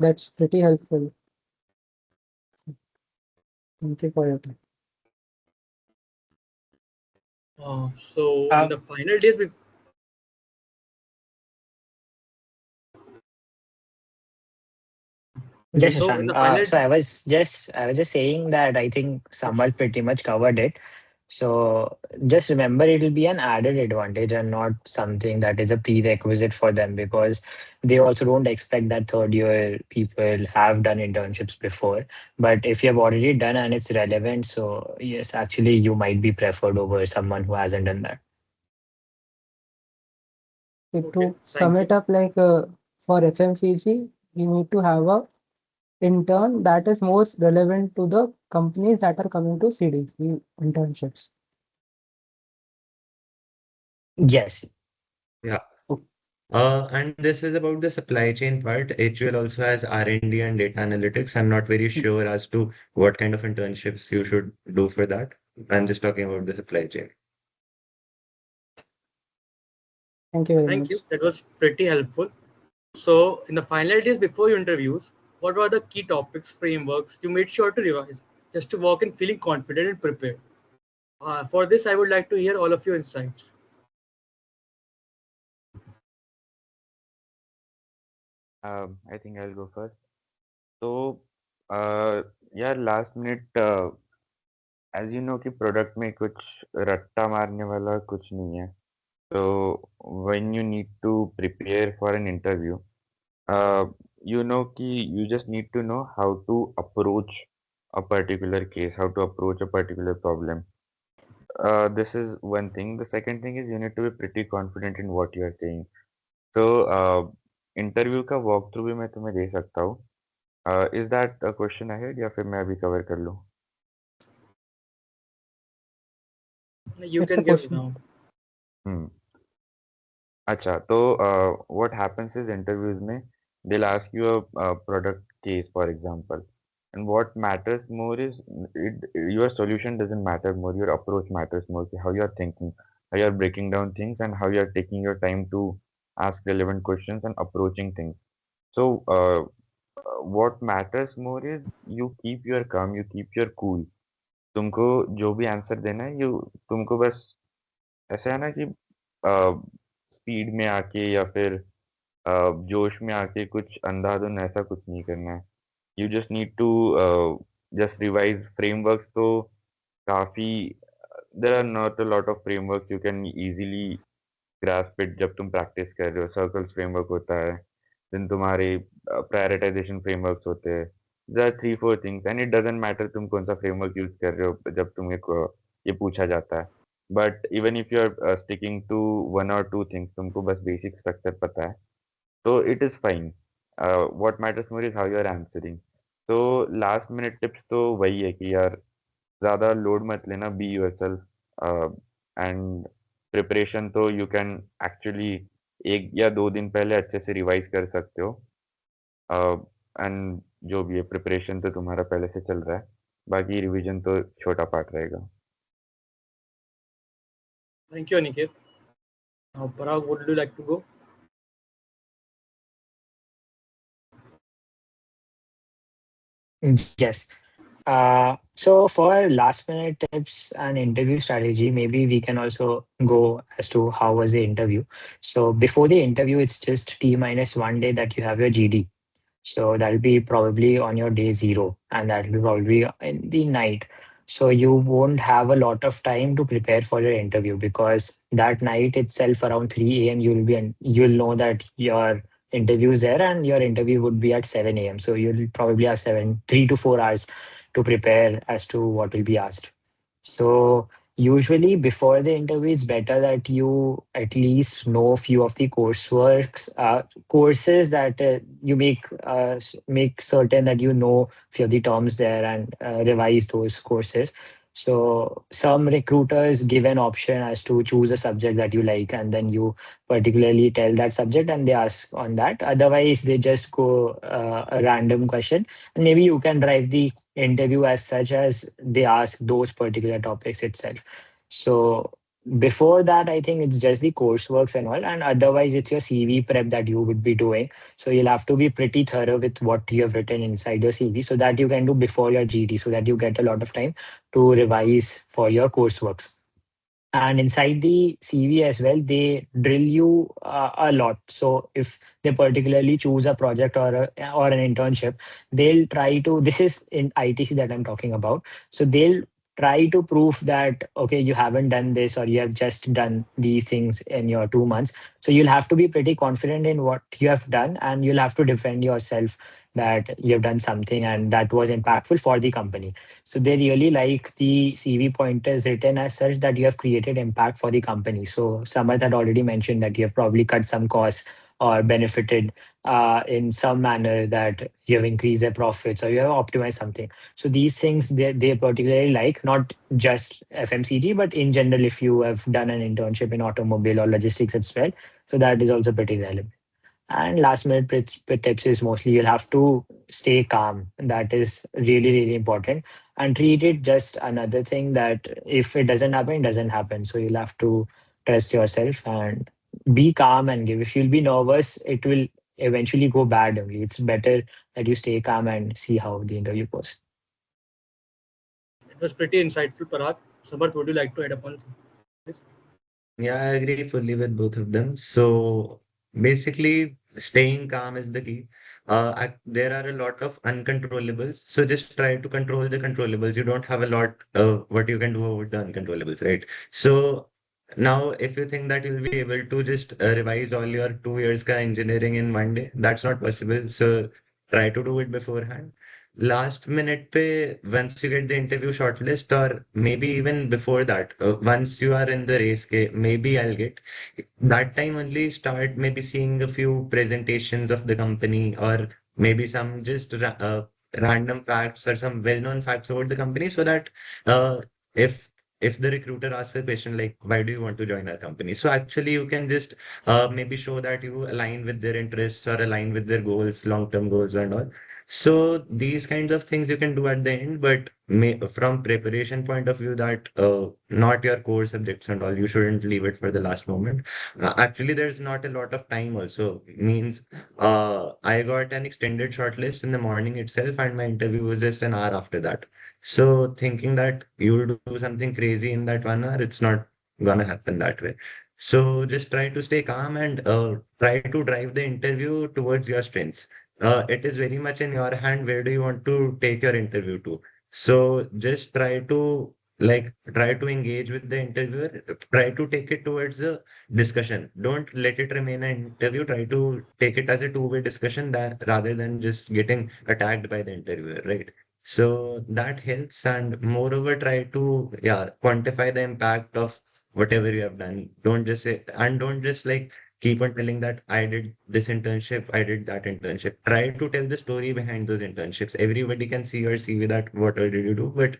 that's pretty helpful. Thank you for your time. So in the final days before. Yes, So in Shashank. the final, So I was just saying that I think Samal pretty much covered it. So just remember, it will be an added advantage and not something that is a prerequisite for them, because they also don't expect that third year people have done internships before. But if you have already done and it's relevant, so yes, actually you might be preferred over someone who hasn't done that. So okay, to thank sum you. it up, like for FMCG, you need to have a intern that is most relevant to the companies that are coming to CDC internships. Yes. Yeah. Oh, And this is about the supply chain part. HUL also has R&D and data analytics. I'm not very sure as to what kind of internships you should do for that. I'm just talking about the supply chain. thank you very Thank much. you. That was pretty helpful. So in the final days before your interviews, What were the key topics, frameworks you made sure to revise just to walk in feeling confident and prepared? For this, I would like to hear all of your insights. I think I'll go first. So, yeah, last minute, as you know कि product में कुछ रट्टा मारने वाला कुछ नहीं है. So, when you need to prepare for an interview, uh, you know कि you just need to know how to approach a particular case, how to approach a particular problem. This is one thing. The second thing is you need to be pretty confident in what you are saying. So, interview का walk through भी मैं तुम्हें दे सकता हूँ. Is that a question ahead या फिर मैं अभी कवर कर लूँ? You It's a can give question. now. हम्म. अच्छा, तो what happens is interviews में they'll ask you a product case, for example, and what matters more is your solution doesn't matter more, your approach matters more, कि how you are thinking, how you are breaking down things, and how you are taking your time to ask relevant questions and approaching things. So, what matters more is you keep your calm, you keep your cool. तुमको जो भी answer देना है, तुमको बस ऐसा है ना कि स्पीड में आके या फिर जोश में आके कुछ अंधाधुन ऐसा कुछ नहीं करना है. You just need to just revise frameworks. तो काफ़ी there are not a lot of frameworks you can easily grasp it जब तुम प्रैक्टिस कर रहे हो. सर्कल्स फ्रेमवर्क होता है, देन तुम्हारे प्रायोरिटाइजेशन फ्रेमवर्क्स होते हैं. There are 3-4 things and it doesn't matter तुम कौन सा फ्रेमवर्क यूज़ कर रहे हो जब तुम्हें ये पूछा जाता है. But even if you are sticking to 1 और 2 थिंग्स, तुमको बस बेसिक स्ट्रक्चर पता है, तो it is fine. What matters more is how you are answering. तो लास्ट मिनट टिप्स तो वही है कि यार ज़्यादा लोड मत लेना, बी योरसेल्फ. एंड प्रिपरेशन तो यू कैन एक्चुअली 1 या 2 दिन पहले अच्छे से रिवाइज़ कर सकते हो. एंड जो भी है प्रिपरेशन तो तुम्हारा पहले से चल रहा है, बाकी रिवीजन तो छोटा पार्ट रहेगा. Thank you, Aniket. Now, Parag, would you like to go? Yes. So for last minute tips and interview strategy, maybe we can also go as to how was the interview. So before the interview, it's just T minus 1 day that you have your GD. So that'll be probably on your day zero, and that'll be probably in the night. So you won't have a lot of time to prepare for your interview because that night itself around 3 a.m. you'll know that your interview is there and your interview would be at 7 a.m. So you'll probably have 3 to 4 hours to prepare as to what will be asked. So usually before the interview, it's better that you at least know a few of the courses that you make certain that you know few of the terms there and revise those courses. So some recruiters give an option as to choose a subject that you like, and then you particularly tell that subject, and they ask on that. Otherwise, they just go a random question, and maybe you can drive the interview as such as they ask those particular topics itself. So before that, I think it's just the courseworks and all, and otherwise it's your CV prep that you would be doing. So you'll have to be pretty thorough with what you have written inside your CV so that you can do before your GD so that you get a lot of time to revise for your courseworks. And inside the CV as well, they drill you a lot. So if they particularly choose a project or an internship, they'll try to. This is in ITC that I'm talking about. So they'll try to prove that okay, you haven't done this or you have just done these things in your 2 months. So you'll have to be pretty confident in what you have done, and you'll have to defend yourself that you have done something and that was impactful for the company. So they really like the CV pointers written as such that you have created impact for the company. So Samarth had already mentioned that you have probably cut some costs or benefited in some manner, that you have increased their profits or you have optimized something. So these things they particularly like, not just FMCG, but in general, if you have done an internship in automobile or logistics as well. So that is also pretty relevant. And last minute tips is mostly you'll have to stay calm. That is really, really important. And treat it just another thing that if it doesn't happen, it doesn't happen. So you'll have to trust yourself and be calm and give. If you'll be nervous, eventually go bad only. It's better that you stay calm and see how the interview goes. It was pretty insightful, Parag. Samarth, would you like to add upon this? Yeah, I agree fully with both of them. So basically, staying calm is the key. There are a lot of uncontrollables. So just try to control the controllables. You don't have a lot what you can do over the uncontrollables, right? So now, if you think that you'll be able to just revise all your 2 years ka engineering in one day, that's not possible. So try to do it beforehand. Last minute pe, once you get the interview shortlist, or maybe even before that, once you are in the race, ke, maybe I'll get that time only start maybe seeing a few presentations of the company, or maybe some just random facts or some well-known facts about the company, so that uh, if if the recruiter asks a question like, why do you want to join our company? So actually you can just maybe show that you align with their interests or align with their goals, long-term goals and all. So these kinds of things you can do at the end, but from preparation point of view, that not your core subjects and all, you shouldn't leave it for the last moment. Actually, there's not a lot of time also. Means I got an extended shortlist in the morning itself, and my interview was just an hour after that. So thinking that you will do something crazy in that 1 hour, it's not gonna happen that way. So just try to stay calm and try to drive the interview towards your strengths. It is very much in your hand where do you want to take your interview to. So just try to engage with the interviewer, try to take it towards a discussion. Don't let it remain an interview. Try to take it as a two-way discussion that rather than just getting attacked by the interviewer, right? So that helps, and moreover, try to quantify the impact of whatever you have done. Don't just say, and don't just like keep on telling that I did this internship, I did that internship. Try to tell the story behind those internships. Everybody can see your CV that what all did you do, but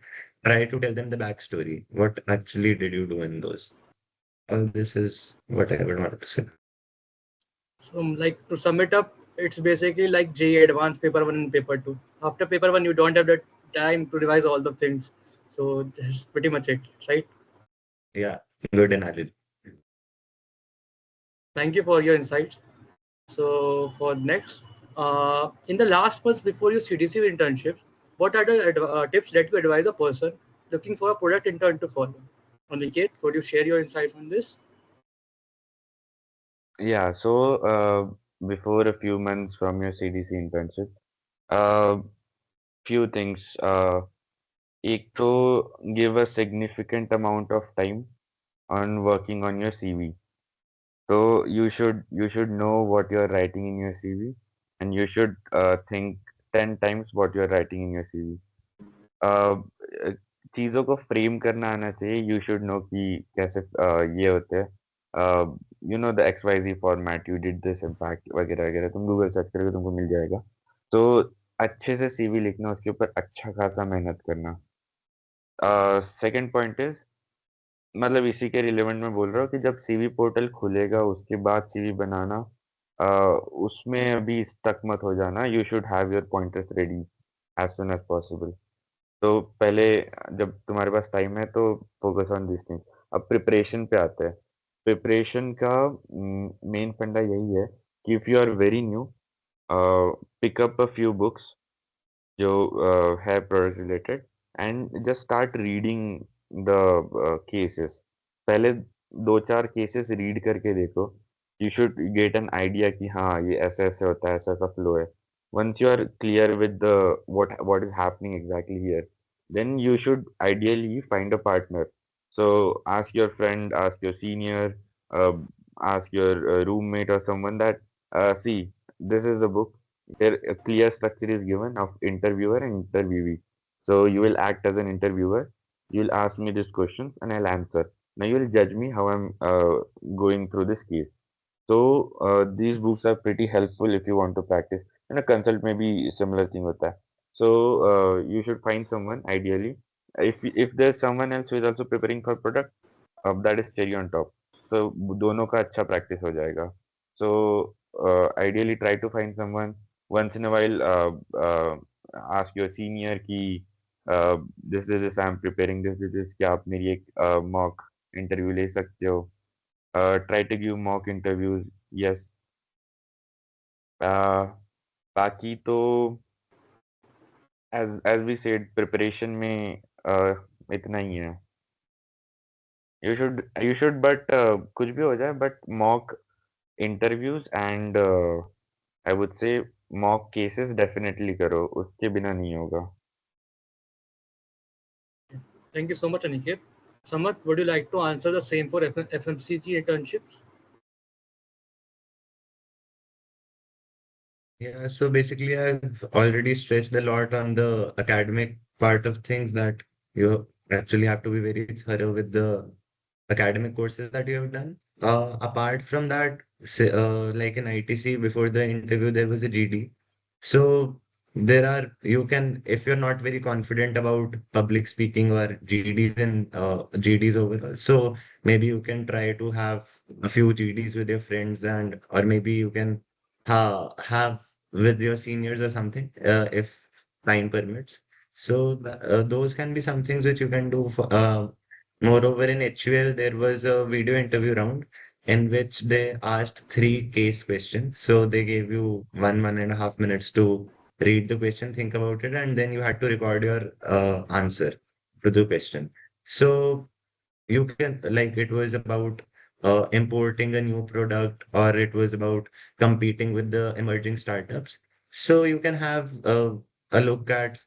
try to tell them the backstory. What actually did you do in those? All this is what I would want to say. So, like to sum it up, it's basically like JEE Advanced Paper 1 and Paper 2. After Paper 1, you don't have the time to revise all the things. So that's pretty much it, right? Yeah, good analogy. Thank you for your insights. So for next, in the last months before your CDC internship, what are the tips that you advise a person looking for a product intern to follow? Aniket, could you share your insights on this? Yeah, so before a few months from your CDC internship, uh, few things. एक तो give a significant amount of time on working on your CV. So you should know what you're writing in your CV, and you should think 10 times what you're writing in your CV. अ, अ, चीज़ों को frame करना आना चाहिए. You should know कि कैसे ये होते हैं. You know the XYZ format, you did this impact वगैरह वगैरह. तुम गूगल सर्च करोगे तुमको मिल जाएगा. तो अच्छे से CV लिखना, उसके ऊपर अच्छा खासा मेहनत करना. सेकंड पॉइंट इज, मतलब इसी के रिलेवेंट में बोल रहा हूँ कि जब सीवी पोर्टल खुलेगा उसके बाद सीवी बनाना, अ, उसमें अभी स्टक मत हो जाना. You should have your pointers ready as soon as possible. तो पहले जब तुम्हारे पास टाइम है तो फोकस ऑन दिस थिंग. अब प्रिपरेशन पे आते हैं. प्रिपरेशन का मेन फंडा यही है कि if you are very new, pick up a few books जो है product related, and just start reading the cases. पहले दो चार केसेस रीड करके देखो. You should get an idea कि हाँ ये ऐसे ऐसे होता है, ऐसा ऐसा फ्लो है. once you are clear with the what is happening exactly here, then you should ideally find a partner. So ask your friend, ask your senior, uh, ask your roommate or someone that, see, this is the book. There a clear structure is given of interviewer and interviewee. So you will act as an interviewer. You will ask me these questions and I'll answer. Now you will judge me how I'm going through this case. So these books are pretty helpful if you want to practice. And a consult may be similar thing with that. So you should find someone ideally. If there's someone else who is also preparing for product, that is cherry on top. So दोनों का अच्छा practice हो जाएगा. So ideally try to find someone. Once in a while, ask your senior कि this I'm preparing this क्या आप मेरी एक mock interview ले सकते हो. Try to give mock interviews. Yes, uh, बाकी तो as we said preparation में इतना ही है. You should but कुछ भी हो जाए but mock interviews and I would say mock cases definitely करो, उसके बिना नहीं होगा. Thank you so much, Aniket. Samarth, would you like to answer the same for FMCG internships? Yeah, so basically, I've already stressed a lot on the academic part of things that you actually have to be very thorough with the academic courses that you have done. Apart from that, like in ITC, before the interview, there was a GD. So you can, if you're not very confident about public speaking or GDs and GDs overall, so maybe you can try to have a few GDs with your friends and, or maybe you can have with your seniors or something, if time permits. So those can be some things which you can do for, moreover, in HUL, there was a video interview round in which they asked three case questions. So they gave you 1.5 minutes to read the question, think about it, and then you had to record your answer to the question. So you can, like, it was about importing a new product, or it was about competing with the emerging startups. So you can have a look at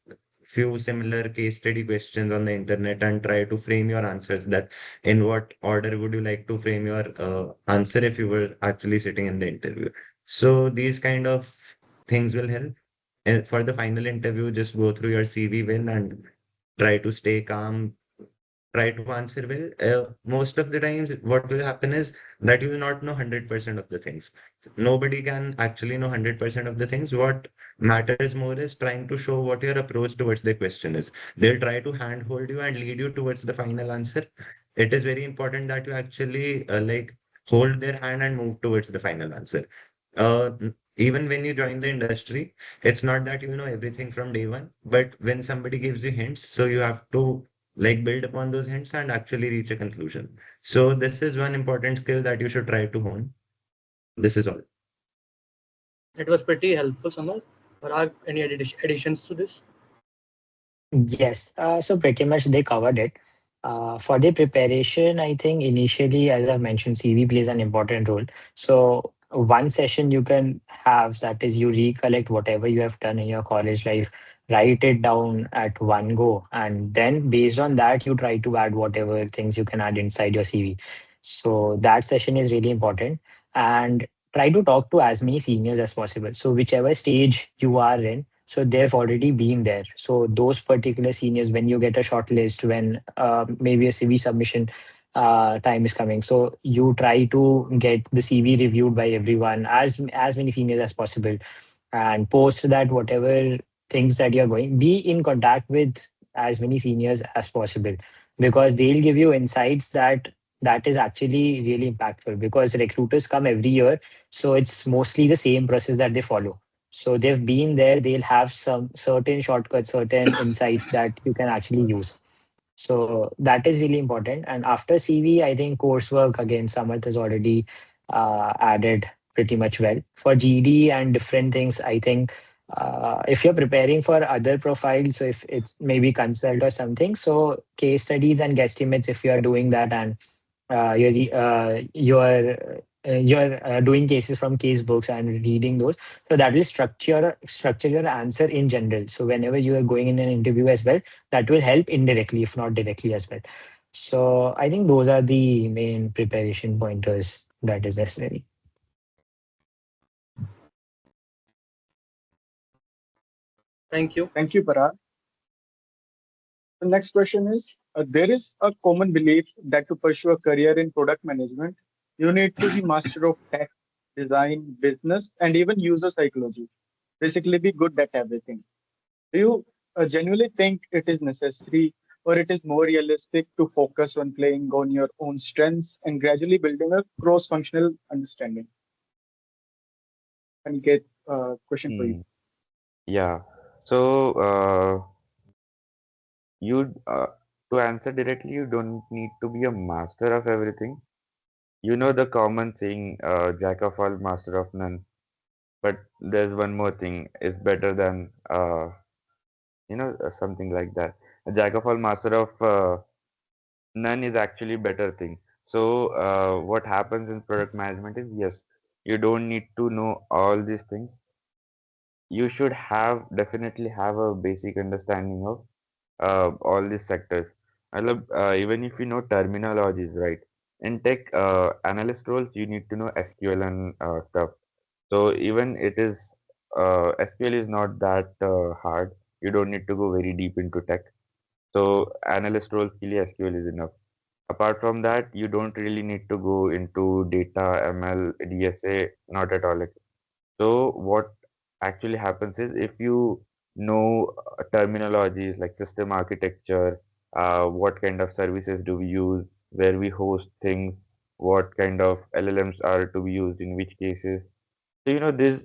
few similar case study questions on the internet and try to frame your answers, that in what order would you like to frame your answer if you were actually sitting in the interview. So these kind of things will help. And for the final interview, just go through your CV well and try to stay calm, try to answer well. Most of the times, what will happen is that you will not know 100% of the things. Nobody can actually know 100% of the things. What matters more is trying to show what your approach towards the question is. They'll try to handhold you and lead you towards the final answer. It is very important that you actually like hold their hand and move towards the final answer. Even when you join the industry, it's not that you know everything from day one, but when somebody gives you hints, so you have to like build upon those hints and actually reach a conclusion. So this is one important skill that you should try to hone. This is all. It was pretty helpful, Samarth. Parag, any additions to this? Yes, so pretty much they covered it. For the preparation, I think initially, as I've mentioned, CV plays an important role. So one session you can have, that is you recollect whatever you have done in your college life, write it down at one go, and then based on that, you try to add whatever things you can add inside your CV. So that session is really important. And try to talk to as many seniors as possible. So whichever stage you are in, so they've already been there. So those particular seniors, when you get a short list, when maybe a CV submission time is coming, so you try to get the CV reviewed by everyone, as many seniors as possible, and post that whatever things that you're going, be in contact with as many seniors as possible, because they'll give you insights that is actually really impactful, because recruiters come every year, so it's mostly the same process that they follow. So they've been there, they'll have some certain shortcuts, certain insights that you can actually use. So that is really important. And after CV, I think coursework, again, Samarth has already added pretty much well. For GD and different things, I think if you're preparing for other profiles, so if it's maybe consult or something, so case studies and guesstimates, if you are doing that, and you're doing cases from case books and reading those, so that will structure your answer in general. So whenever you are going in an interview as well, that will help indirectly, if not directly as well. So I think those are the main preparation pointers that is necessary. Thank you. Thank you, Parag. The next question is there is a common belief that to pursue a career in product management, you need to be master of tech, design, business, and even user psychology. Basically, be good at everything. Do you genuinely think it is necessary, or it is more realistic to focus on playing on your own strengths and gradually building a cross-functional understanding? And get question for you. Hmm. Yeah. So you to answer directly, you don't need to be a master of everything. You know the common saying, jack of all, master of none. But there's one more thing, is better than something like that. A jack of all, master of none is actually better thing. So what happens in product management is, yes, you don't need to know all these things. You should have definitely have a basic understanding of all these sectors. I love, even if you know terminologies, right? In tech analyst roles, you need to know SQL and stuff. So even it is SQL is not that hard. You don't need to go very deep into tech. So analyst roles के लिए SQL is enough. Apart from that, you don't really need to go into data, ML, DSA, not at all. So what actually happens is, if you know terminologies like system architecture, what kind of services do we use, where we host things, what kind of LLMs are to be used in which cases. So this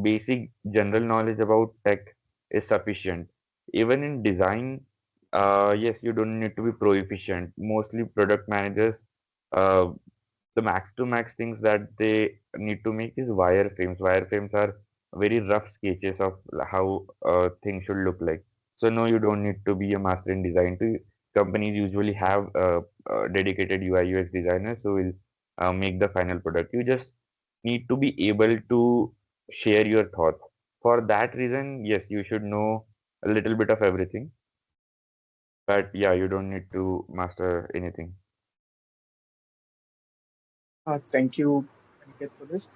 basic general knowledge about tech is sufficient. Even in design, yes, you don't need to be proficient. Mostly product managers, uh, the max to max things that they need to make is wireframes. Wireframes are very rough sketches of how things should look like. So no, you don't need to be a master in design. Companies usually have dedicated UI UX designers who will make the final product. You just need to be able to share your thoughts. For that reason, yes, you should know a little bit of everything. But yeah, you don't need to master anything. Thank you, Aniket, for this.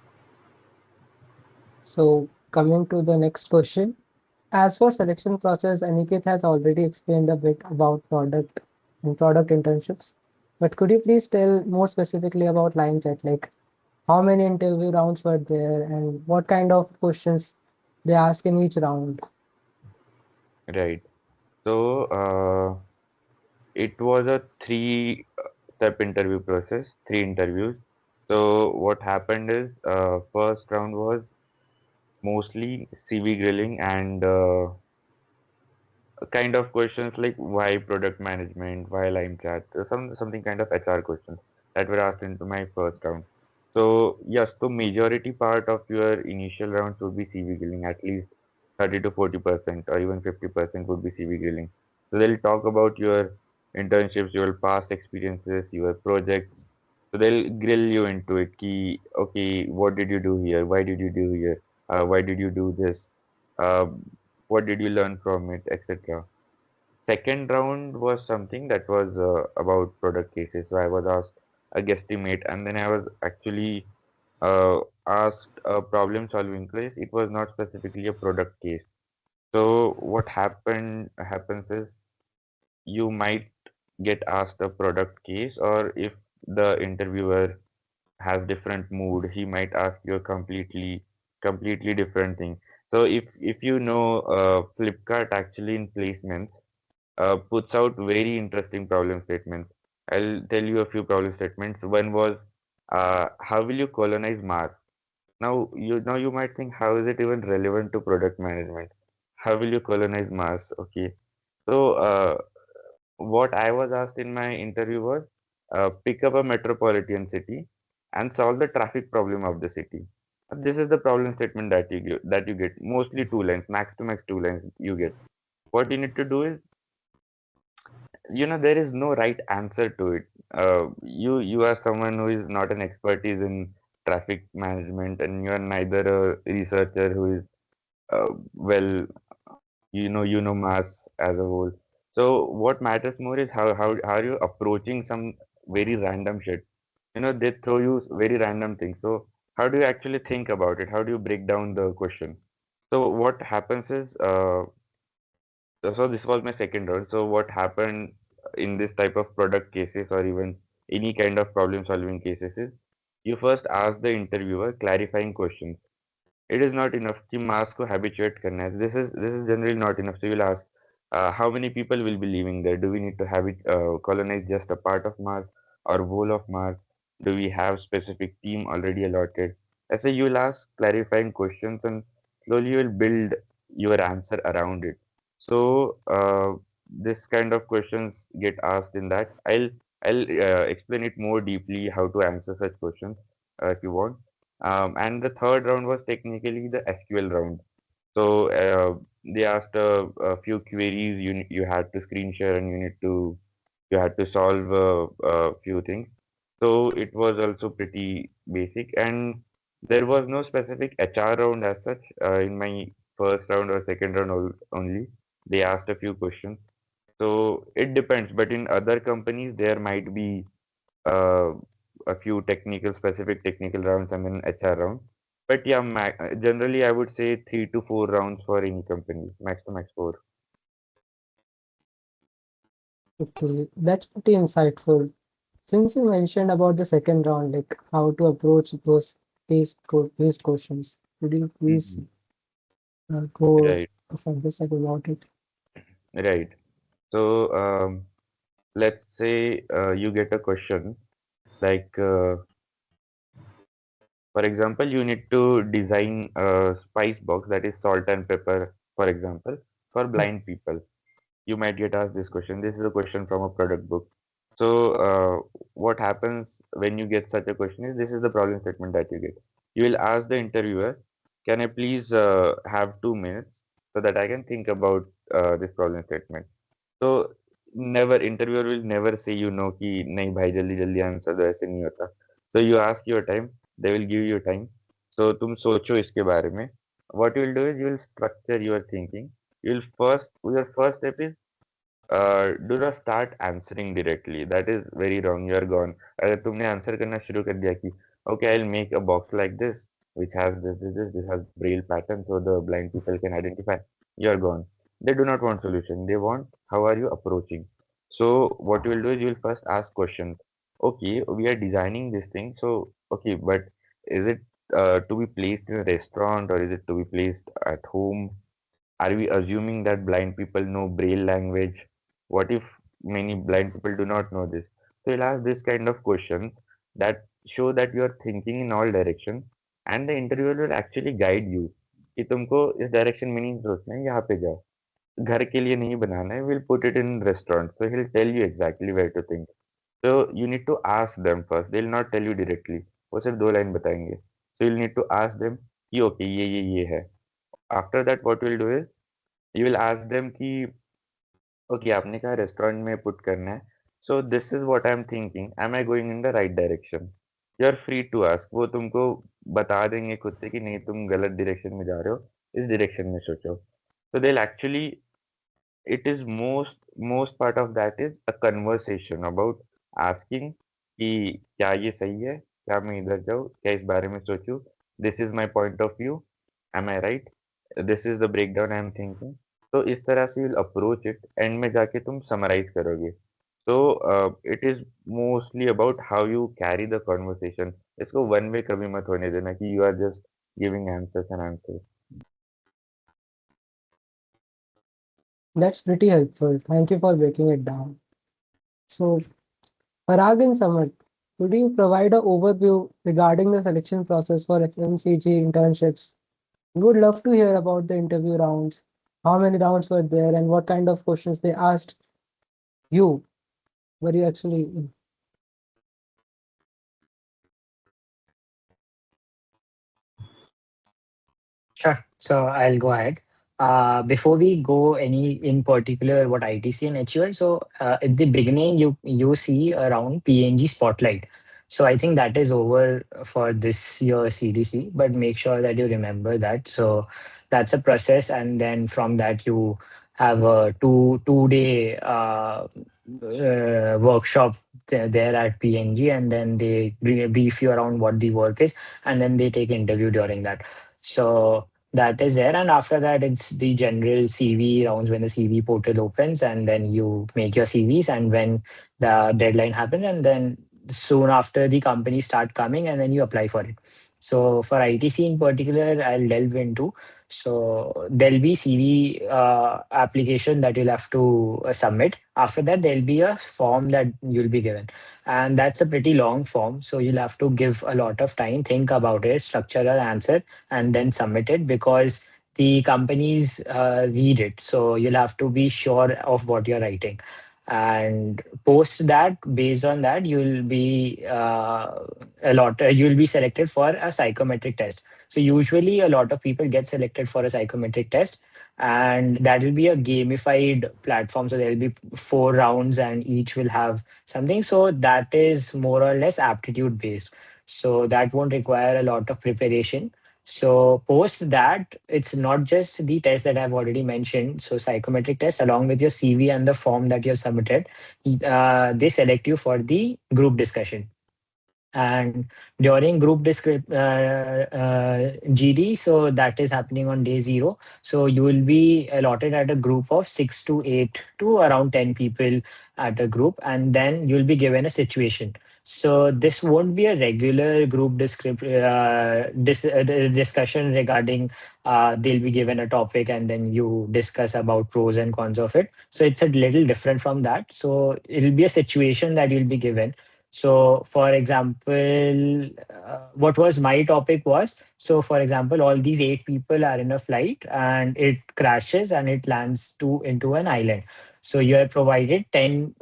So coming to the next question. As for selection process, Aniket has already explained a bit about product and product internships. But could you please tell more specifically about line chat, like how many interview rounds were there and what kind of questions they ask in each round? Right. So, it was a three-step interview process, three interviews. So, what happened is, first round was mostly CV grilling and kind of questions like why product management, why line chat, something kind of HR questions that were asked into my first round. So yes, the majority part of your initial rounds would be CV grilling, at least 30 to 40% or even 50% would be CV grilling. So they'll talk about your internships, your past experiences, your projects. So they'll grill you into it. Key, okay, what did you do here? Why did you do here? Why did you do this? Uh, what did you learn from it, etc. Second round was something that was about product cases. So I was asked a guesstimate, and then I was actually asked a problem solving case. It was not specifically a product case. So what happens is, you might get asked a product case, or if the interviewer has different mood, he might ask you a completely different thing. So if you know, Flipkart actually in placements puts out very interesting problem statements. I'll tell you a few problem statements. One was, how will you colonize Mars? Now you might think, how is it even relevant to product management? How will you colonize Mars? Okay. So what I was asked in my interview was, pick up a metropolitan city and solve the traffic problem of the city. This is the problem statement that you get. Mostly two lines, max to max two lines you get. What you need to do is, there is no right answer to it. You are someone who is not an expertise in traffic management, and you are neither a researcher who is well, you know mass as a whole. So what matters more is how are you approaching some very random shit. They throw you very random things. So how do you actually think about it? How do you break down the question? So what happens is, so this was my second round. So what happened in this type of product cases, or even any kind of problem solving cases, is you first ask the interviewer clarifying questions. It is not enough कि mass को habituate करना है. This is generally not enough. So you'll ask, how many people will be living there? Do we need to colonize just a part of Mars or whole of Mars? Do we have specific team already allotted? I say you'll ask clarifying questions, and slowly you will build your answer around it. So this kind of questions get asked in that. I'll explain it more deeply how to answer such questions if you want. And the third round was technically the SQL round. So they asked a few queries. You had to screen share and you had to solve a few things. So it was also pretty basic, and there was no specific HR round as such. In my first round or second round only, they asked a few questions. So it depends, but in other companies there might be uh, a few specific technical rounds and then HR round. But yeah, generally I would say 3 to 4 rounds for any company, max to max four. Okay, that's pretty insightful. Since you mentioned about the second round, like how to approach those based questions, could you please Mhm. go Right, further step about it? right. So let's say you get a question like, for example, you need to design a spice box that is salt and pepper, for example, for Yeah. blind people. You might get asked this question. This is a question from a product book. So, what happens when you get such a question is this is the problem statement that you get. You will ask the interviewer, can I please have 2 minutes so that I can think about this problem statement? So, never, interviewer will never say you know कि नहीं भाई जल्दी जल्दी answer दो ऐसे नहीं होता. So you ask your time, they will give you time. So तुम सोचो इसके बारे में. What you will do is you will structure your thinking. Your first step is do not start answering directly. That is very wrong. You are gone. अगर तुमने answer करना शुरू कर दिया कि okay, I'll make a box like this, which has this has braille pattern, so the blind people can identify. You are gone. They do not want solution. They want how are you approaching. So what you will do is you will first ask questions. Okay, we are designing this thing. So okay, but is it to be placed in a restaurant or is it to be placed at home? Are we assuming that blind people know braille language? What if many blind people do not know this? So you'll ask this kind of questions that show that you are thinking in all directions, and the interviewer will actually guide you कि तुमको इस direction में नहीं सोचना है, यहाँ पे जाओ. घर के लिए नहीं बनाना है. We'll put it in restaurant. So he'll tell you exactly where to think. So you need to ask them first. They'll not tell you directly. वो सिर्फ 2 लाइन बताएंगे. So you'll need to ask them कि okay ये है. After that, what we'll do is you will ask them कि okay आपने कहा restaurant में पुट करना है so this is what I am thinking am I going in the right direction you are free to ask वो तुमको बता देंगे खुद से कि नहीं तुम गलत डायरेक्शन में जा रहे हो इस डायरेक्शन में सोचो so they'll actually it is most part of that is a conversation about asking कि क्या ये सही है क्या मैं इधर जाऊँ क्या इस बारे में सोचूं this is my point of view am I right this is the breakdown I am thinking तो इस तरह से you'll approach it एंड में जाके तुम समराइज करोगे so it is mostly about how you carry the conversation इसको one way कभी मत होने देना कि you are just giving answers and answers. That's pretty helpful. Thank you for breaking it down. So, Parag and Samarth, could you provide an overview regarding the selection process for FMCG internships? We would love to hear about the interview rounds, how many rounds were there, and what kind of questions they asked you. Were you actually in? Sure. So I'll go ahead. Before we go any in particular what ITC and HUL, so at the beginning you see around PNG Spotlight. So I think that is over for this year CDC, but make sure that you remember that. So that's a process, and then from that you have a two day workshop there at PNG, and then they brief you around what the work is, and then they take interview during that. So that is there, and after that it's the general CV rounds when the CV portal opens, and then you make your CVs, and when the deadline happens, and then soon after the companies start coming, and then you apply for it. So for ITC in particular, I'll delve into. So there'll be CV application that you'll have to submit. After that, there'll be a form that you'll be given, and that's a pretty long form. So you'll have to give a lot of time, think about it, structure an answer, and then submit it, because the companies read it. So you'll have to be sure of what you're writing. And post that, based on that, you'll be selected for a psychometric test. So usually a lot of people get selected for a psychometric test, and that will be a gamified platform. So there'll be 4 rounds and each will have something. So that is more or less aptitude based. So that won't require a lot of preparation. So post that, it's not just the test that I've already mentioned. So psychometric test along with your CV and the form that you have submitted, they select you for the group discussion. And during GD, so that is happening on day 0. So you will be allotted at a group of 6 to 8 to around 10 people at a group, and then you'll be given a situation. So this won't be a regular group discussion regarding, they'll be given a topic and then you discuss about pros and cons of it. So it's a little different from that. So it'll be a situation that you'll be given. So, for example, what was my topic was, so for example, all these 8 people are in a flight and it crashes and it lands into an island. So you are provided 10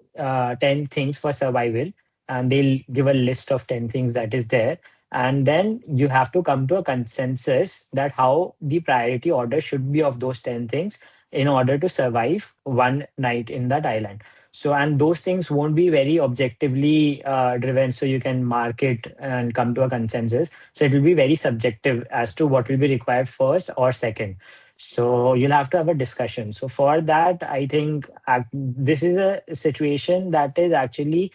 things for survival, and they'll give a list of 10 things that is there. And then you have to come to a consensus that how the priority order should be of those 10 things in order to survive one night in that island. So, and those things won't be very objectively driven. So you can mark it and come to a consensus. So it will be very subjective as to what will be required first or second. So you'll have to have a discussion. So for that, I think this is a situation that is actually,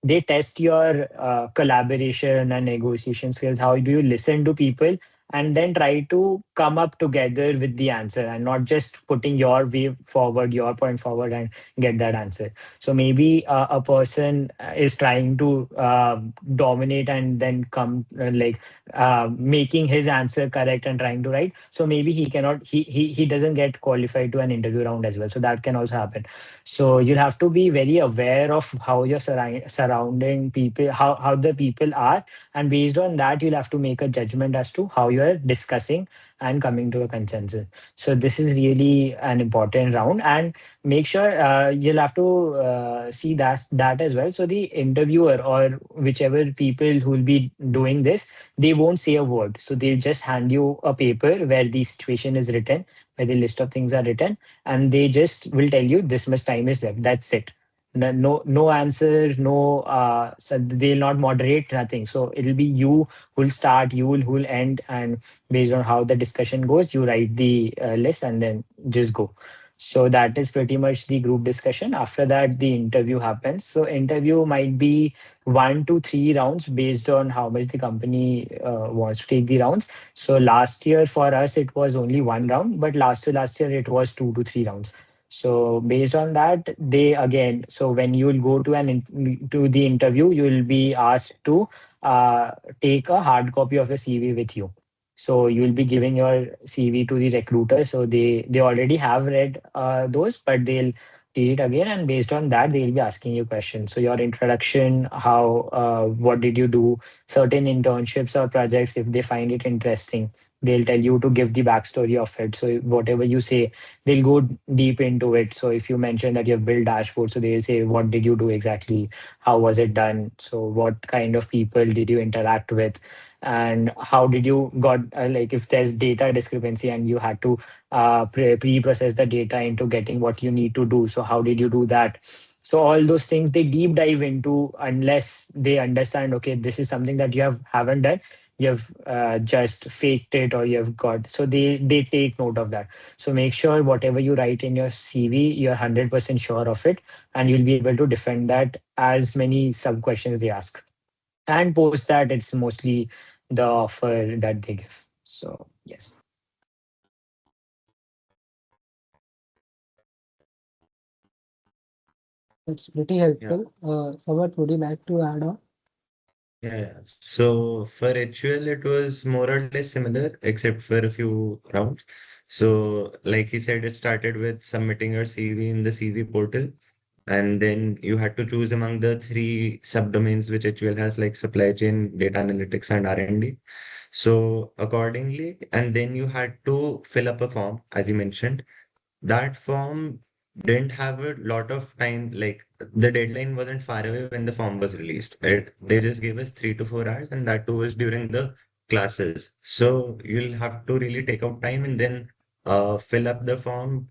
they test your collaboration and negotiation skills. How do you listen to people and then try to come up together with the answer, and not just putting your way forward, your point forward, and get that answer. So maybe a person is trying to dominate and then come making his answer correct and trying to write. So maybe he cannot, he doesn't get qualified to an interview round as well. So that can also happen. So you'll have to be very aware of how your surrounding people, how the people are, and based on that, you'll have to make a judgment as to how you are discussing and coming to a consensus. So this is really an important round, and make sure you'll have to see that as well. So the interviewer or whichever people who will be doing this, they won't say a word. So they'll just hand you a paper where the situation is written, where the list of things are written, and they just will tell you this much time is left. That's it. No answers, no, so they'll not moderate, nothing. So it'll be you who'll start, who'll end, and based on how the discussion goes, you write the list and then just go. So that is pretty much the group discussion. After that, the interview happens. So interview might be 1 to 3 rounds based on how much the company wants to take the rounds. So last year for us, it was only 1 round, but last to last year, it was 2 to 3 rounds. So based on that, they again, so when you will go to to the interview, you will be asked to uh, take a hard copy of your CV with you. So you will be giving your CV to the recruiter. So they already have read those, but they'll read it again, and based on that, they'll be asking you questions. So your introduction, how, what did you do, certain internships or projects, if they find it interesting, they'll tell you to give the backstory of it. So whatever you say, they'll go deep into it. So if you mention that you have built dashboards, so they'll say, what did you do exactly? How was it done? So what kind of people did you interact with? And how did you got, if there's data discrepancy and you had to pre-process the data into getting what you need to do, so how did you do that? So all those things they deep dive into, unless they understand, okay, this is something that you haven't done, you have just faked it, or you have got, so they take note of that. So make sure whatever you write in your CV, you're 100% sure of it, and you'll be able to defend that as many sub questions they ask. And post that, it's mostly the offer that they give. So yes. It's pretty Yeah. helpful. Samarth, would you like to add on? Yeah. So for HUL, it was more or less similar, except for a few rounds. So, like he said, it started with submitting your CV in the CV portal. And then you had to choose among the three subdomains which HUL has, like supply chain, data analytics, and R&D. So accordingly, and then you had to fill up a form, as you mentioned. That form didn't have a lot of time. Like the deadline wasn't far away when the form was released. They just gave us 3 to 4 hours, and that too was during the classes. So you'll have to really take out time and then fill up the form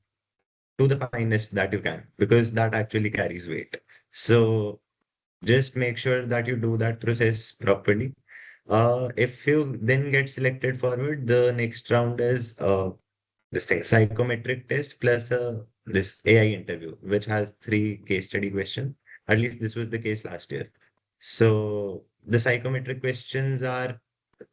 to the finest that you can, because that actually carries weight. So just make sure that you do that process properly. If you then get selected forward, the next round is this thing psychometric test plus this AI interview, which has 3 case study questions. At least this was the case last year. So the psychometric questions are,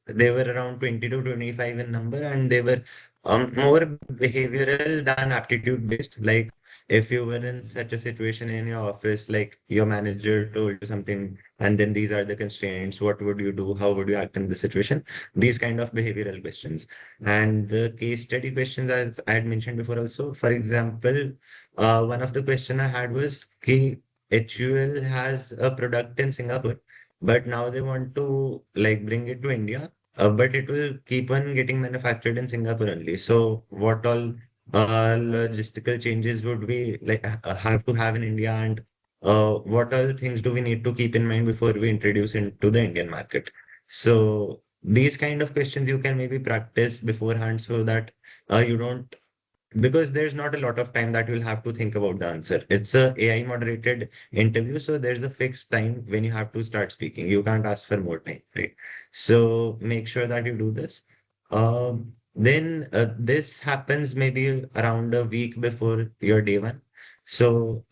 they were around 20 to 25 in number, and they were more behavioral than aptitude based. Like if you were in such a situation in your office, like your manager told you something, and then these are the constraints, what would you do? How would you act in this situation? These kind of behavioral questions. And the case study questions, as I had mentioned before also, for example, one of the question I had was, HUL has a product in Singapore, but now they want to like bring it to India, but it will keep on getting manufactured in Singapore only. So what all logistical changes would we like have to have in India, and what all things do we need to keep in mind before we introduce into the Indian market? So these kind of questions you can maybe practice beforehand so that you don't, because there's not a lot of time that you'll have to think about the answer. It's a AI moderated interview, so there's a fixed time when you have to start speaking. You can't ask for more time, right? So make sure that you do this. Then this happens maybe around a week before your day one. So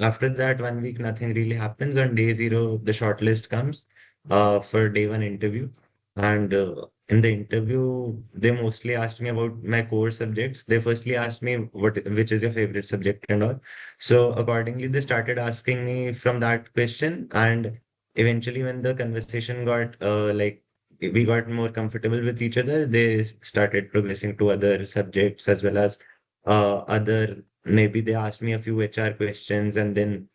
after that 1 week, nothing really happens. On day zero, the shortlist comes for day one interview. And in the interview, they mostly asked me about my core subjects. They firstly asked me which is your favorite subject and all. So accordingly, they started asking me from that question. And eventually, when the conversation got like we got more comfortable with each other, they started progressing to other subjects as well as other. Maybe they asked me a few HR questions, and then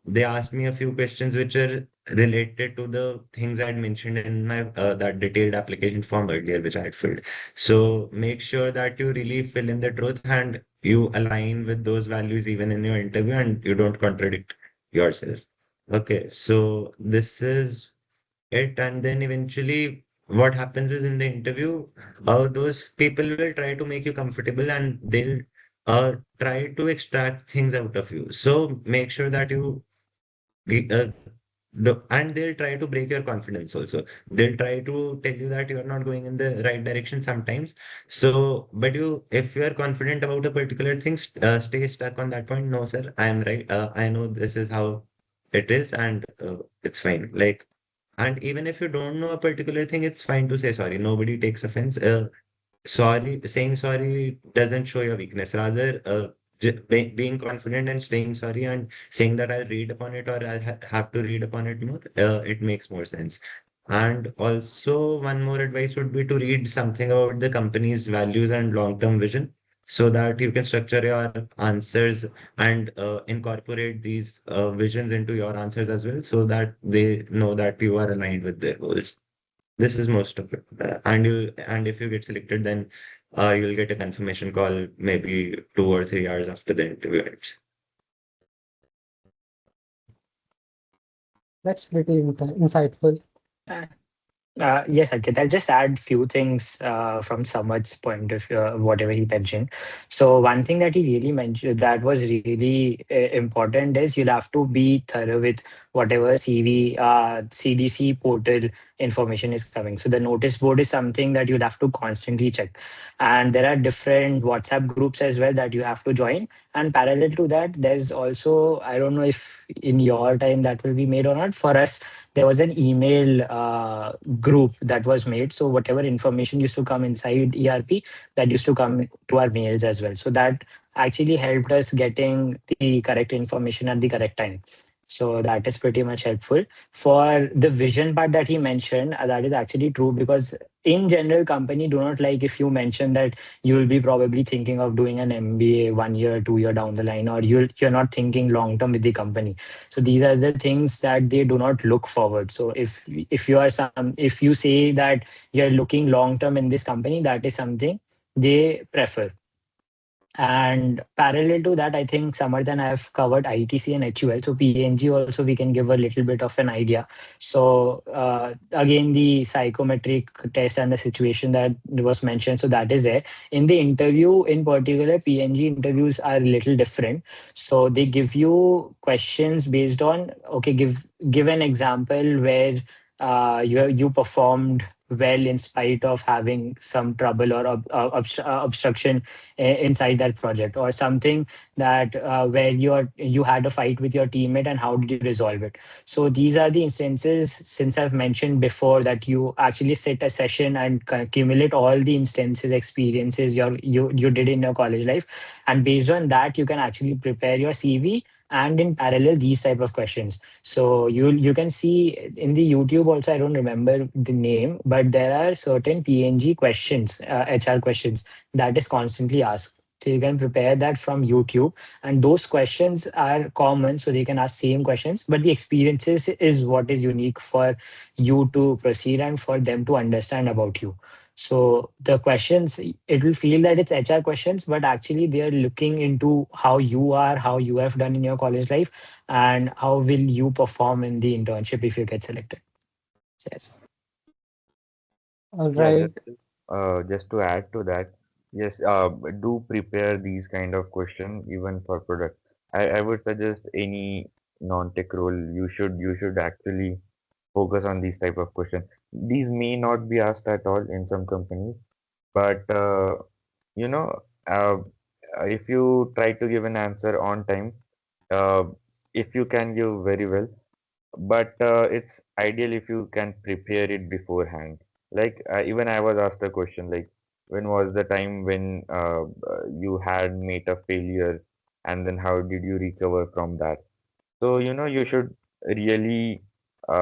they asked me a few questions which are related to the things I had mentioned in my that detailed application form earlier, which I had filled. So make sure that you really fill in the truth and you align with those values even in your interview, and you don't contradict yourself. Okay, so this is it. And then eventually what happens is in the interview, those people will try to make you comfortable, and they'll try to extract things out of you. So make sure that you and they'll try to break your confidence also. They'll try to tell you that you're not going in the right direction sometimes. So, but if you are confident about a particular thing, stay stuck on that point. No, sir, I am right. I know this is how it is, and it's fine. Like, and even if you don't know a particular thing, it's fine to say sorry. Nobody takes offense. Saying sorry doesn't show your weakness. Rather, being confident and saying sorry and saying that I'll read upon it, or I'll have to read upon it more, it makes more sense. And also, one more advice would be to read something about the company's values and long-term vision, so that you can structure your answers and incorporate these visions into your answers as well, so that they know that you are aligned with their goals. This is most of it. And if you get selected, then you'll get a confirmation call maybe 2 or 3 hours after the interview ends. That's pretty insightful. Yes, Ankit, I'll just add few things from Samad's point of view, whatever he mentioned. So one thing that he really mentioned that was really important is you'll have to be thorough with whatever CV, CDC portal information is coming. So the notice board is something that you'll have to constantly check. And there are different WhatsApp groups as well that you have to join. And parallel to that, there's also, I don't know if in your time that will be made or not. For us, there was an email group that was made. So whatever information used to come inside ERP, that used to come to our mails as well. So that actually helped us getting the correct information at the correct time. So that is pretty much helpful. For the vision part that he mentioned, that is actually true because in general, company do not like if you mention that you will be probably thinking of doing an MBA 1 year, 2 year down the line, or you're not thinking long term with the company. So these are the things that they do not look forward. So if you say that you're looking long term in this company, that is something they prefer. And parallel to that, I think Samarth and I have covered ITC and HUL. So PNG also we can give a little bit of an idea. So again, the psychometric test and the situation that was mentioned. So that is there. In the interview in particular, PNG interviews are a little different. So they give you questions based on, okay, give an example where you performed well in spite of having some trouble or obstruction inside that project, or something that where you had a fight with your teammate and how did you resolve it. So these are the instances, since I've mentioned before that you actually sit a session and accumulate all the instances, experiences you did in your college life, and based on that you can actually prepare your CV, and in parallel these type of questions. So you can see in the YouTube also, I don't remember the name, but there are certain PNG questions, HR questions, that is constantly asked. So you can prepare that from YouTube, and those questions are common, so they can ask same questions, but the experiences is what is unique for you to proceed and for them to understand about you. So the questions, it will feel that it's HR questions, but actually they are looking into how you are, how you have done in your college life, and how will you perform in the internship if you get selected. Yes. All Yeah, right. just to add to that, yes, do prepare these kind of questions even for product. I would suggest any non-tech role, you should actually focus on these type of questions. These may not be asked at all in some companies, but you know, uh, if you try to give an answer on time, uh, if you can give very well, but it's ideal if you can prepare it beforehand. Like even I was asked a question like, when was the time when you had made a failure, and then how did you recover from that? So you should really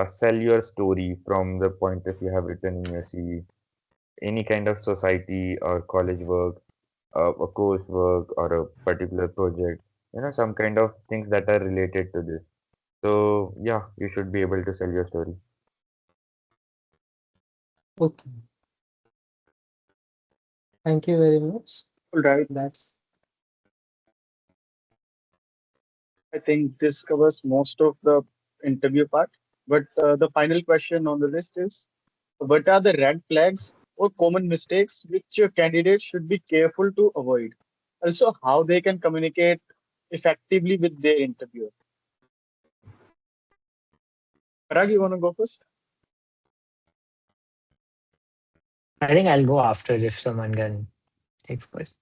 sell your story from the pointers you have written in your CV. Any kind of society or college work, a course work, or a particular project. Some kind of things that are related to this. So yeah, you should be able to sell your story. Okay. Thank you very much. All right. That's I think this covers most of the interview part. But the final question on the list is, what are the red flags or common mistakes which your candidates should be careful to avoid? Also, how they can communicate effectively with their interviewer. Parag, you want to go first? I think I'll go after if someone can take first.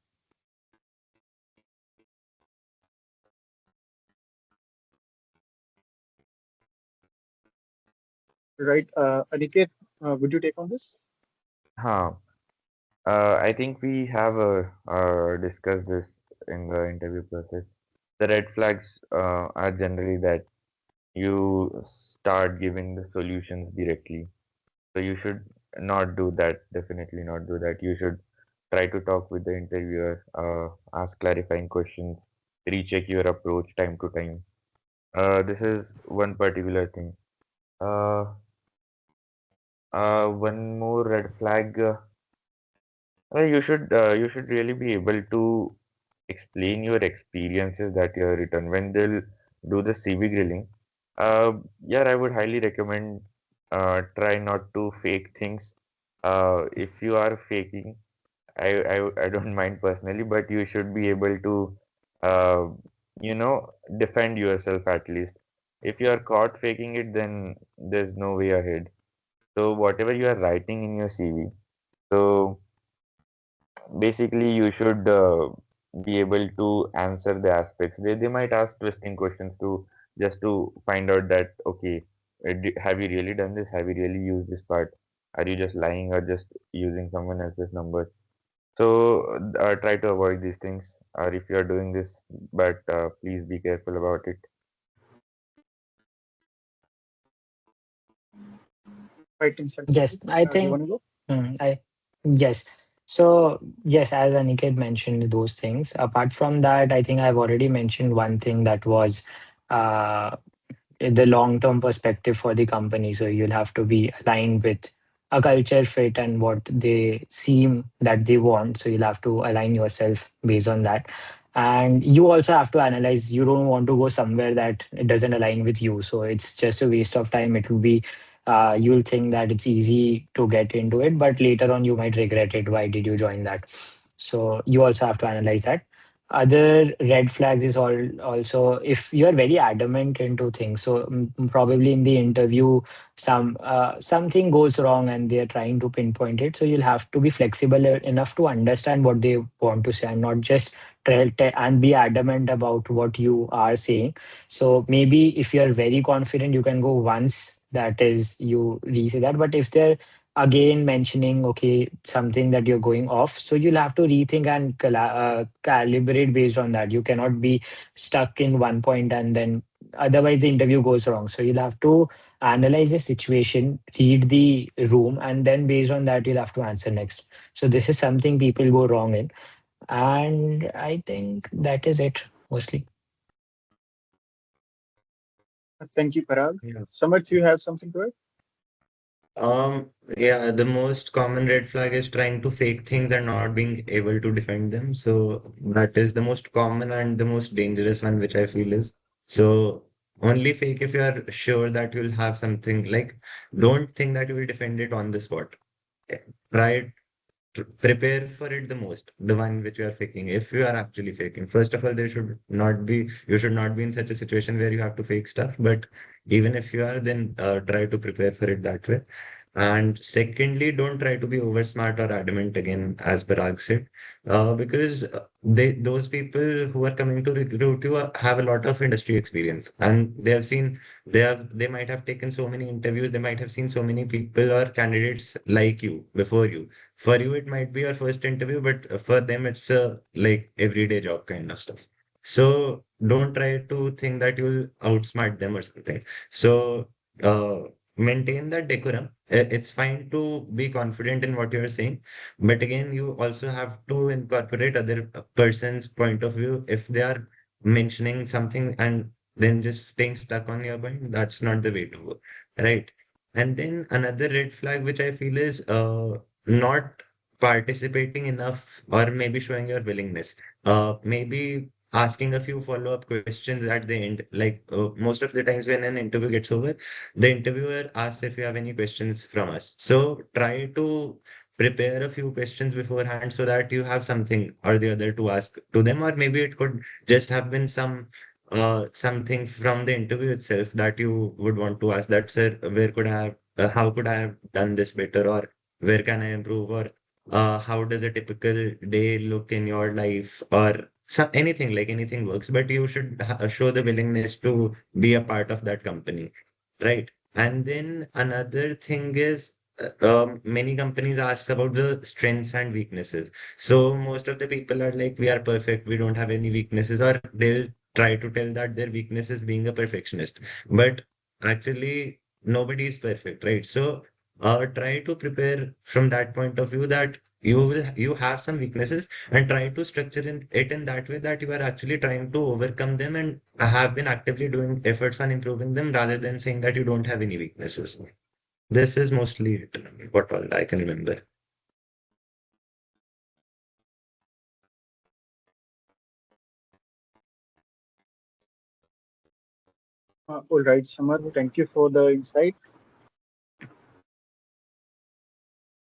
Right. Aniket, would you take on this? Huh. I think we have discussed this in the interview process. The red flags are generally that you start giving the solutions directly. So you should not do that. Definitely not do that. You should try to talk with the interviewer, ask clarifying questions, recheck your approach time to time. This is one particular thing. Uh, one more red flag. You should really be able to explain your experiences that you have written when they'll do the CV grilling. Yeah, I would highly recommend try not to fake things. If you are faking, I don't mind personally, but you should be able to uh, defend yourself at least. If you are caught faking it, then there's no way ahead. So whatever you are writing in your CV, so basically you should be able to answer the aspects. They might ask twisting questions to just to find out that okay, have you really done this? Have you really used this part? Are you just lying or just using someone else's number? So try to avoid these things, or if you are doing this, but please be careful about it. Quite insightful. Yes, I You think. want to go? I yes. So yes, as Aniket mentioned those things. Apart from that, I think I've already mentioned one thing, that was uh, the long-term perspective for the company. So you'll have to be aligned with a culture fit and what they seem that they want. So you'll have to align yourself based on that. And you also have to analyze, you don't want to go somewhere that it doesn't align with you. So it's just a waste of time. It will be, you'll think that it's easy to get into it, but later on you might regret it. Why did you join that? So you also have to analyze that. Other red flags is also if you are very adamant into things. So probably in the interview, something goes wrong and they are trying to pinpoint it. So you'll have to be flexible enough to understand what they want to say and not just and be adamant about what you are saying. So maybe if you're very confident, you can go once. That is, you re-say that. But if they're again mentioning okay something that you're going off, so you'll have to rethink and calibrate based on that. You cannot be stuck in one point and then otherwise the interview goes wrong. So you'll have to analyze the situation, read the room, and then based on that you'll have to answer next. So this is something people go wrong in, and I think that is it mostly. Thank you, Parag. Yeah. Samarth, you have something to add? Yeah, the most common red flag is trying to fake things and not being able to defend them. So that is the most common and the most dangerous one, which I feel is. So only fake if you are sure that you'll have something like, don't think that you will defend it on the spot. Eh, Try prepare for it the most, the one which you are faking, if you are actually faking. First of all, you should not be in such a situation where you have to fake stuff. But even if you are, then try to prepare for it that way. And secondly, don't try to be over smart or adamant again, as Parag said, because those people who are coming to recruit you have a lot of industry experience, and they might have taken so many interviews, they might have seen so many people or candidates like you before you. For you, it might be your first interview, but for them, it's a like everyday job kind of stuff. So don't try to think that you'll outsmart them or something. So maintain that decorum. It's fine to be confident in what you're saying, but again, you also have to incorporate other person's point of view. If they are mentioning something and then just staying stuck on your point, that's not the way to go, right? And then another red flag, which I feel is not participating enough or maybe showing your willingness. Maybe asking a few follow-up questions at the end. Like most of the times when an interview gets over, the interviewer asks if you have any questions from us. So try to prepare a few questions beforehand so that you have something or the other to ask to them, or maybe it could just have been something from the interview itself that you would want to ask. That, sir, where could I have, how could I have done this better, or where can I improve, or how does a typical day look in your life, or anything, like anything works, but you should show the willingness to be a part of that company, right? And then another thing is many companies ask about the strengths and weaknesses. So most of the people are like, we are perfect, we don't have any weaknesses, or they'll try to tell that their weakness is being a perfectionist. But actually, nobody is perfect, right? So try to prepare from that point of view that you have some weaknesses, and try to it in that way that you are actually trying to overcome them and have been actively doing efforts on improving them, rather than saying that you don't have any weaknesses. This is mostly what all I can remember. All right, Samarth, thank you for the insight.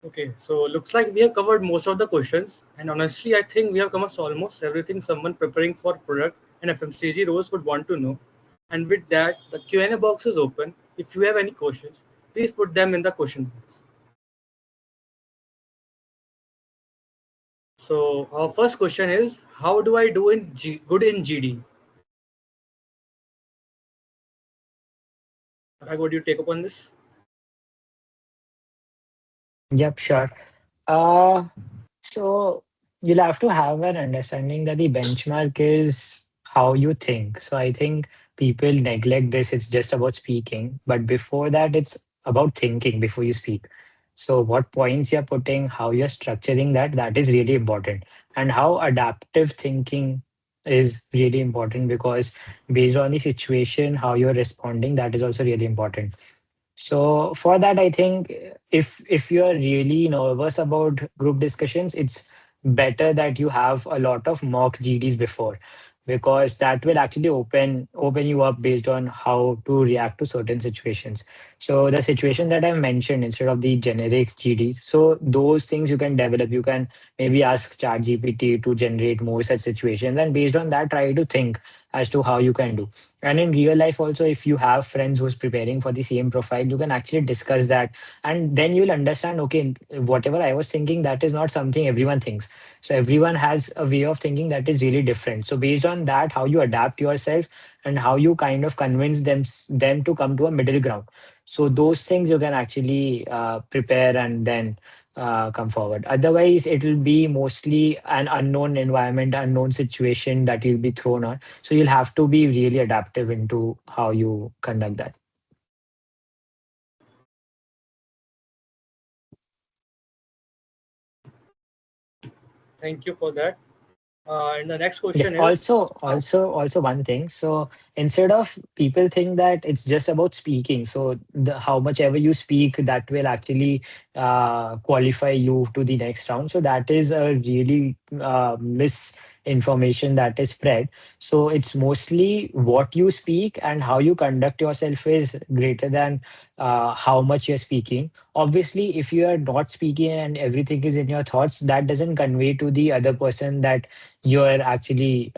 Okay, so looks like we have covered most of the questions, and honestly, I think we have covered almost everything someone preparing for product and FMCG roles would want to know. And with that, the Q&A box is open. If you have any questions, please put them in the question box. So our first question is, how do I do good in GD? Parag, would you take up on this? Yep, sure. uh So you'll have to have an understanding that the benchmark is how you think. So I think people neglect this. It's just about speaking. But before that, it's about thinking before you speak. So what points you're putting, how you're structuring that, that is really important. And how adaptive thinking is really important because based on the situation, how you're responding, that is also really important. So for that, I think if you are really nervous about group discussions, it's better that you have a lot of mock GDs before, because that will actually open you up based on how to react to certain situations. So the situation that I've mentioned instead of the generic GDs, so those things you can develop. You can maybe ask ChatGPT to generate more such situations, and based on that, try to think as to how you can do. And in real life also, if you have friends who's preparing for the same profile, you can actually discuss that, and then you'll understand, okay, whatever I was thinking, that is not something everyone thinks. So everyone has a way of thinking that is really different. So based on that, how you adapt yourself and how you kind of convince them to come to a middle ground. So those things you can actually prepare and then come forward. Otherwise, it will be mostly an unknown environment, unknown situation that you'll be thrown on. So you'll have to be really adaptive into how you conduct that. Thank you for that. And the next Yes, question is, also one thing. So instead of people think that it's just about speaking, so how much ever you speak, that will actually qualify you to the next round. So that is a really misinformation that is spread. So it's mostly what you speak and how you conduct yourself is greater than how much you're speaking. Obviously, if you are not speaking and everything is in your thoughts, that doesn't convey to the other person that you're actually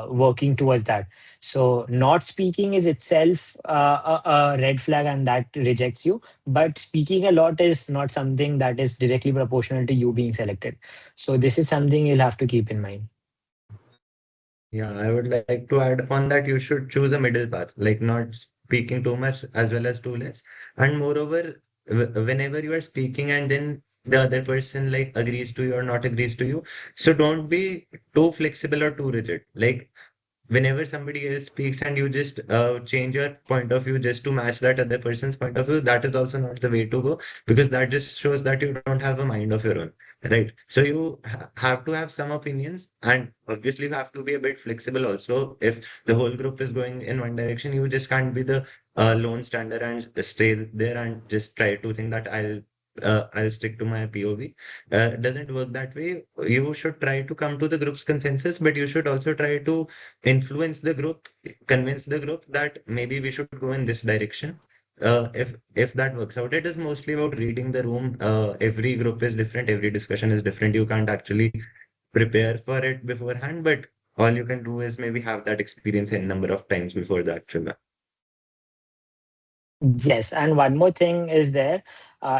working towards that. So not speaking is itself a red flag, and that rejects you. But speaking a lot is not something that is directly proportional to you being selected. So this is something you'll have to keep in mind. Yeah, I would like to add upon that you should choose a middle path, like not speaking too much as well as too less. And moreover, whenever you are speaking and then the other person like agrees to you or not agrees to you, so don't be too flexible or too rigid. Like whenever somebody else speaks and you just change your point of view just to match that other person's point of view, that is also not the way to go, because that just shows that you don't have a mind of your own, right? So you have to have some opinions, and obviously you have to be a bit flexible also. If the whole group is going in one direction, you just can't be the lone stander and stay there and just try to think that I'll stick to my POV. It doesn't work that way. You should try to come to the group's consensus, but you should also try to influence the group, convince the group that maybe we should go in this direction. If that works out, it is mostly about reading the room. Every group is different, every discussion is different. You can't actually prepare for it beforehand, but all you can do is maybe have that experience a number of times before the actual one. Yes, and one more thing is there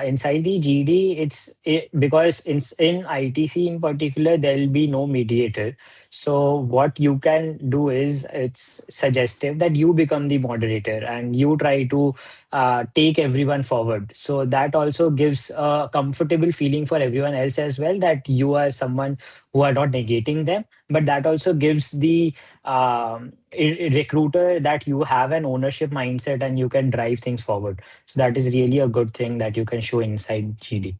inside the GD. Because in ITC in particular, there will be no mediator. So what you can do is it's suggestive that you become the moderator and you try to take everyone forward. So that also gives a comfortable feeling for everyone else as well, that you are someone who are not negating them, but that also gives the recruiter that you have an ownership mindset and you can drive things forward. So that is really a good thing that you can show inside GD.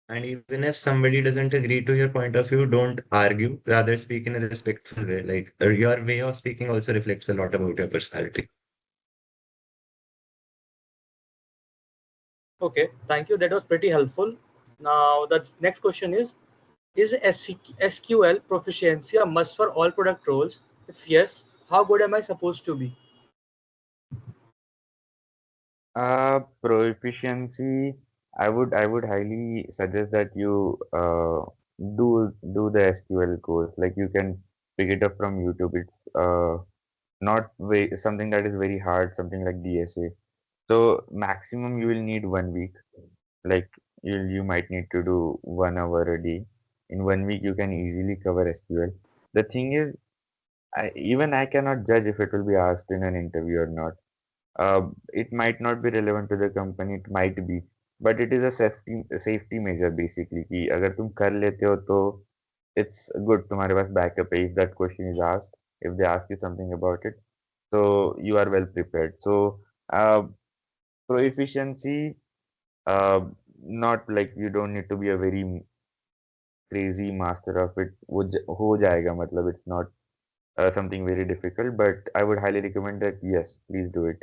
And even if somebody doesn't agree to your point of view, don't argue, rather speak in a respectful way. Like your way of speaking also reflects a lot about your personality. okay, thank you. That was pretty helpful. Now, the next question is SQL proficiency a must for all product roles? If yes, how good am I supposed to be? Proficiency, I would highly suggest that you do the SQL course. Like you can pick it up from YouTube. It's not something that is very hard, something like DSA. So maximum you will need 1 week. Like you might need to do 1 hour a day. In 1 week you can easily cover SQL. The thing is, even I cannot judge if it will be asked in an interview or not. It might not be relevant to the company, it might be, but it is a safety measure basically कि अगर तुम कर लेते हो तो it's good तुम्हारे पास backup है if that question is asked, if they ask you something about it, so you are well prepared. So uh, proficiency, uh, not like you don't need to be a very crazy master of it. हो जाएगा मतलब it's not something very difficult, but I would highly recommend that yes, please do it.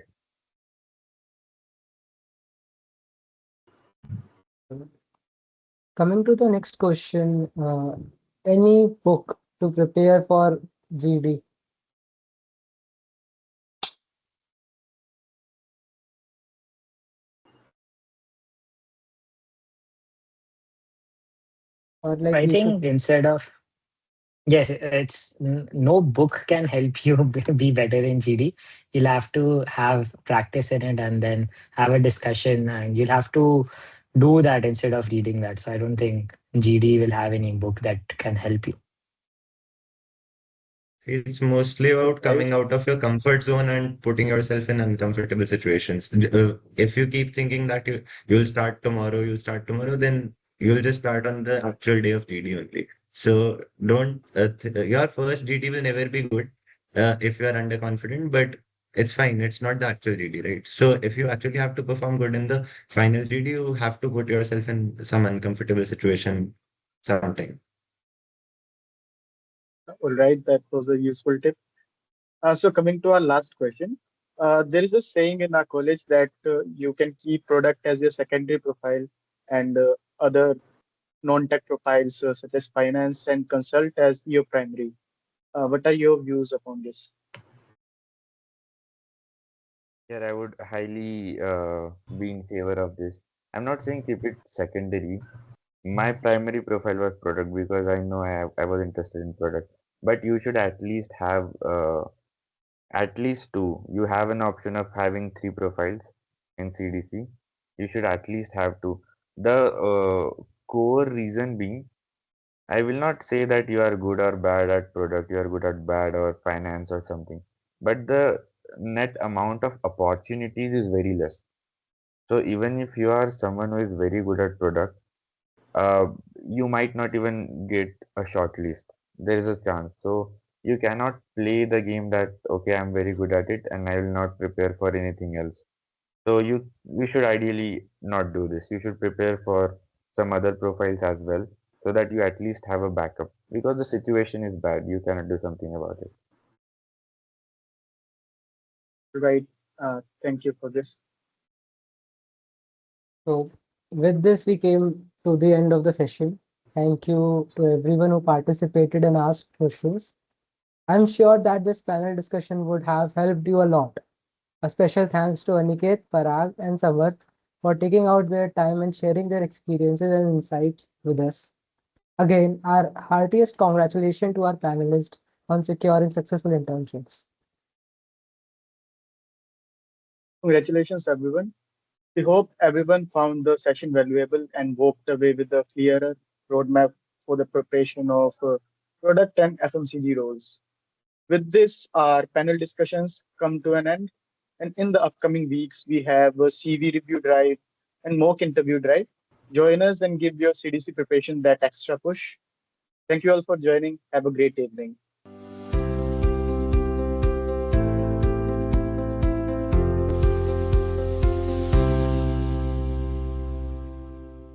Coming to the next question, any book to prepare for GD? Or like I we should think instead of yes, no book can help you be better in GD. You'll have to have practice in it and then have a discussion, and you'll have to do that instead of reading that. So I don't think GD will have any book that can help you. It's mostly about Right. coming out of your comfort zone and putting yourself in uncomfortable situations. If you keep thinking that you'll start tomorrow, then you'll just start on the actual day of GD only. So don't, your first GD will never be good if you are underconfident, but it's fine. It's not the actual GD, right? So if you actually have to perform good in the final GD, you have to put yourself in some uncomfortable situation sometime. All right, that was a useful tip. So coming to our last question, there is a saying in our college that you can keep product as your secondary profile and other non-tech profiles such as finance and consult as your primary. What are your views upon this? Here, I would highly be in favor of this. I'm not saying keep it secondary. My primary profile was product because I know I was interested in product. But you should at least have at least two. You have an option of having three profiles in CDC. You should at least have two. The core reason being, I will not say that you are good or bad at product, you are good at bad or finance or something, but the net amount of opportunities is very less. So even if you are someone who is very good at product, uh, you might not even get a short list. There is a chance. So you cannot play the game that okay, I'm very good at it and I will not prepare for anything else. So you should ideally not do this. You should prepare for some other profiles as well so that you at least have a backup because the situation is bad. You cannot do something about it. Right. Thank you for this. So, with this, we came to the end of the session. Thank you to everyone who participated and asked questions. I'm sure that this panel discussion would have helped you a lot. A special thanks to Aniket, Parag, and Samarth for taking out their time and sharing their experiences and insights with us. Again, our heartiest congratulations to our panelists on securing successful internships. Congratulations, everyone. We hope everyone found the session valuable and walked away with a clearer roadmap for the preparation of product and FMCG roles. With this, our panel discussions come to an end. And in the upcoming weeks, we have a CV review drive and mock interview drive. Join us and give your CDC preparation that extra push. Thank you all for joining. Have a great evening.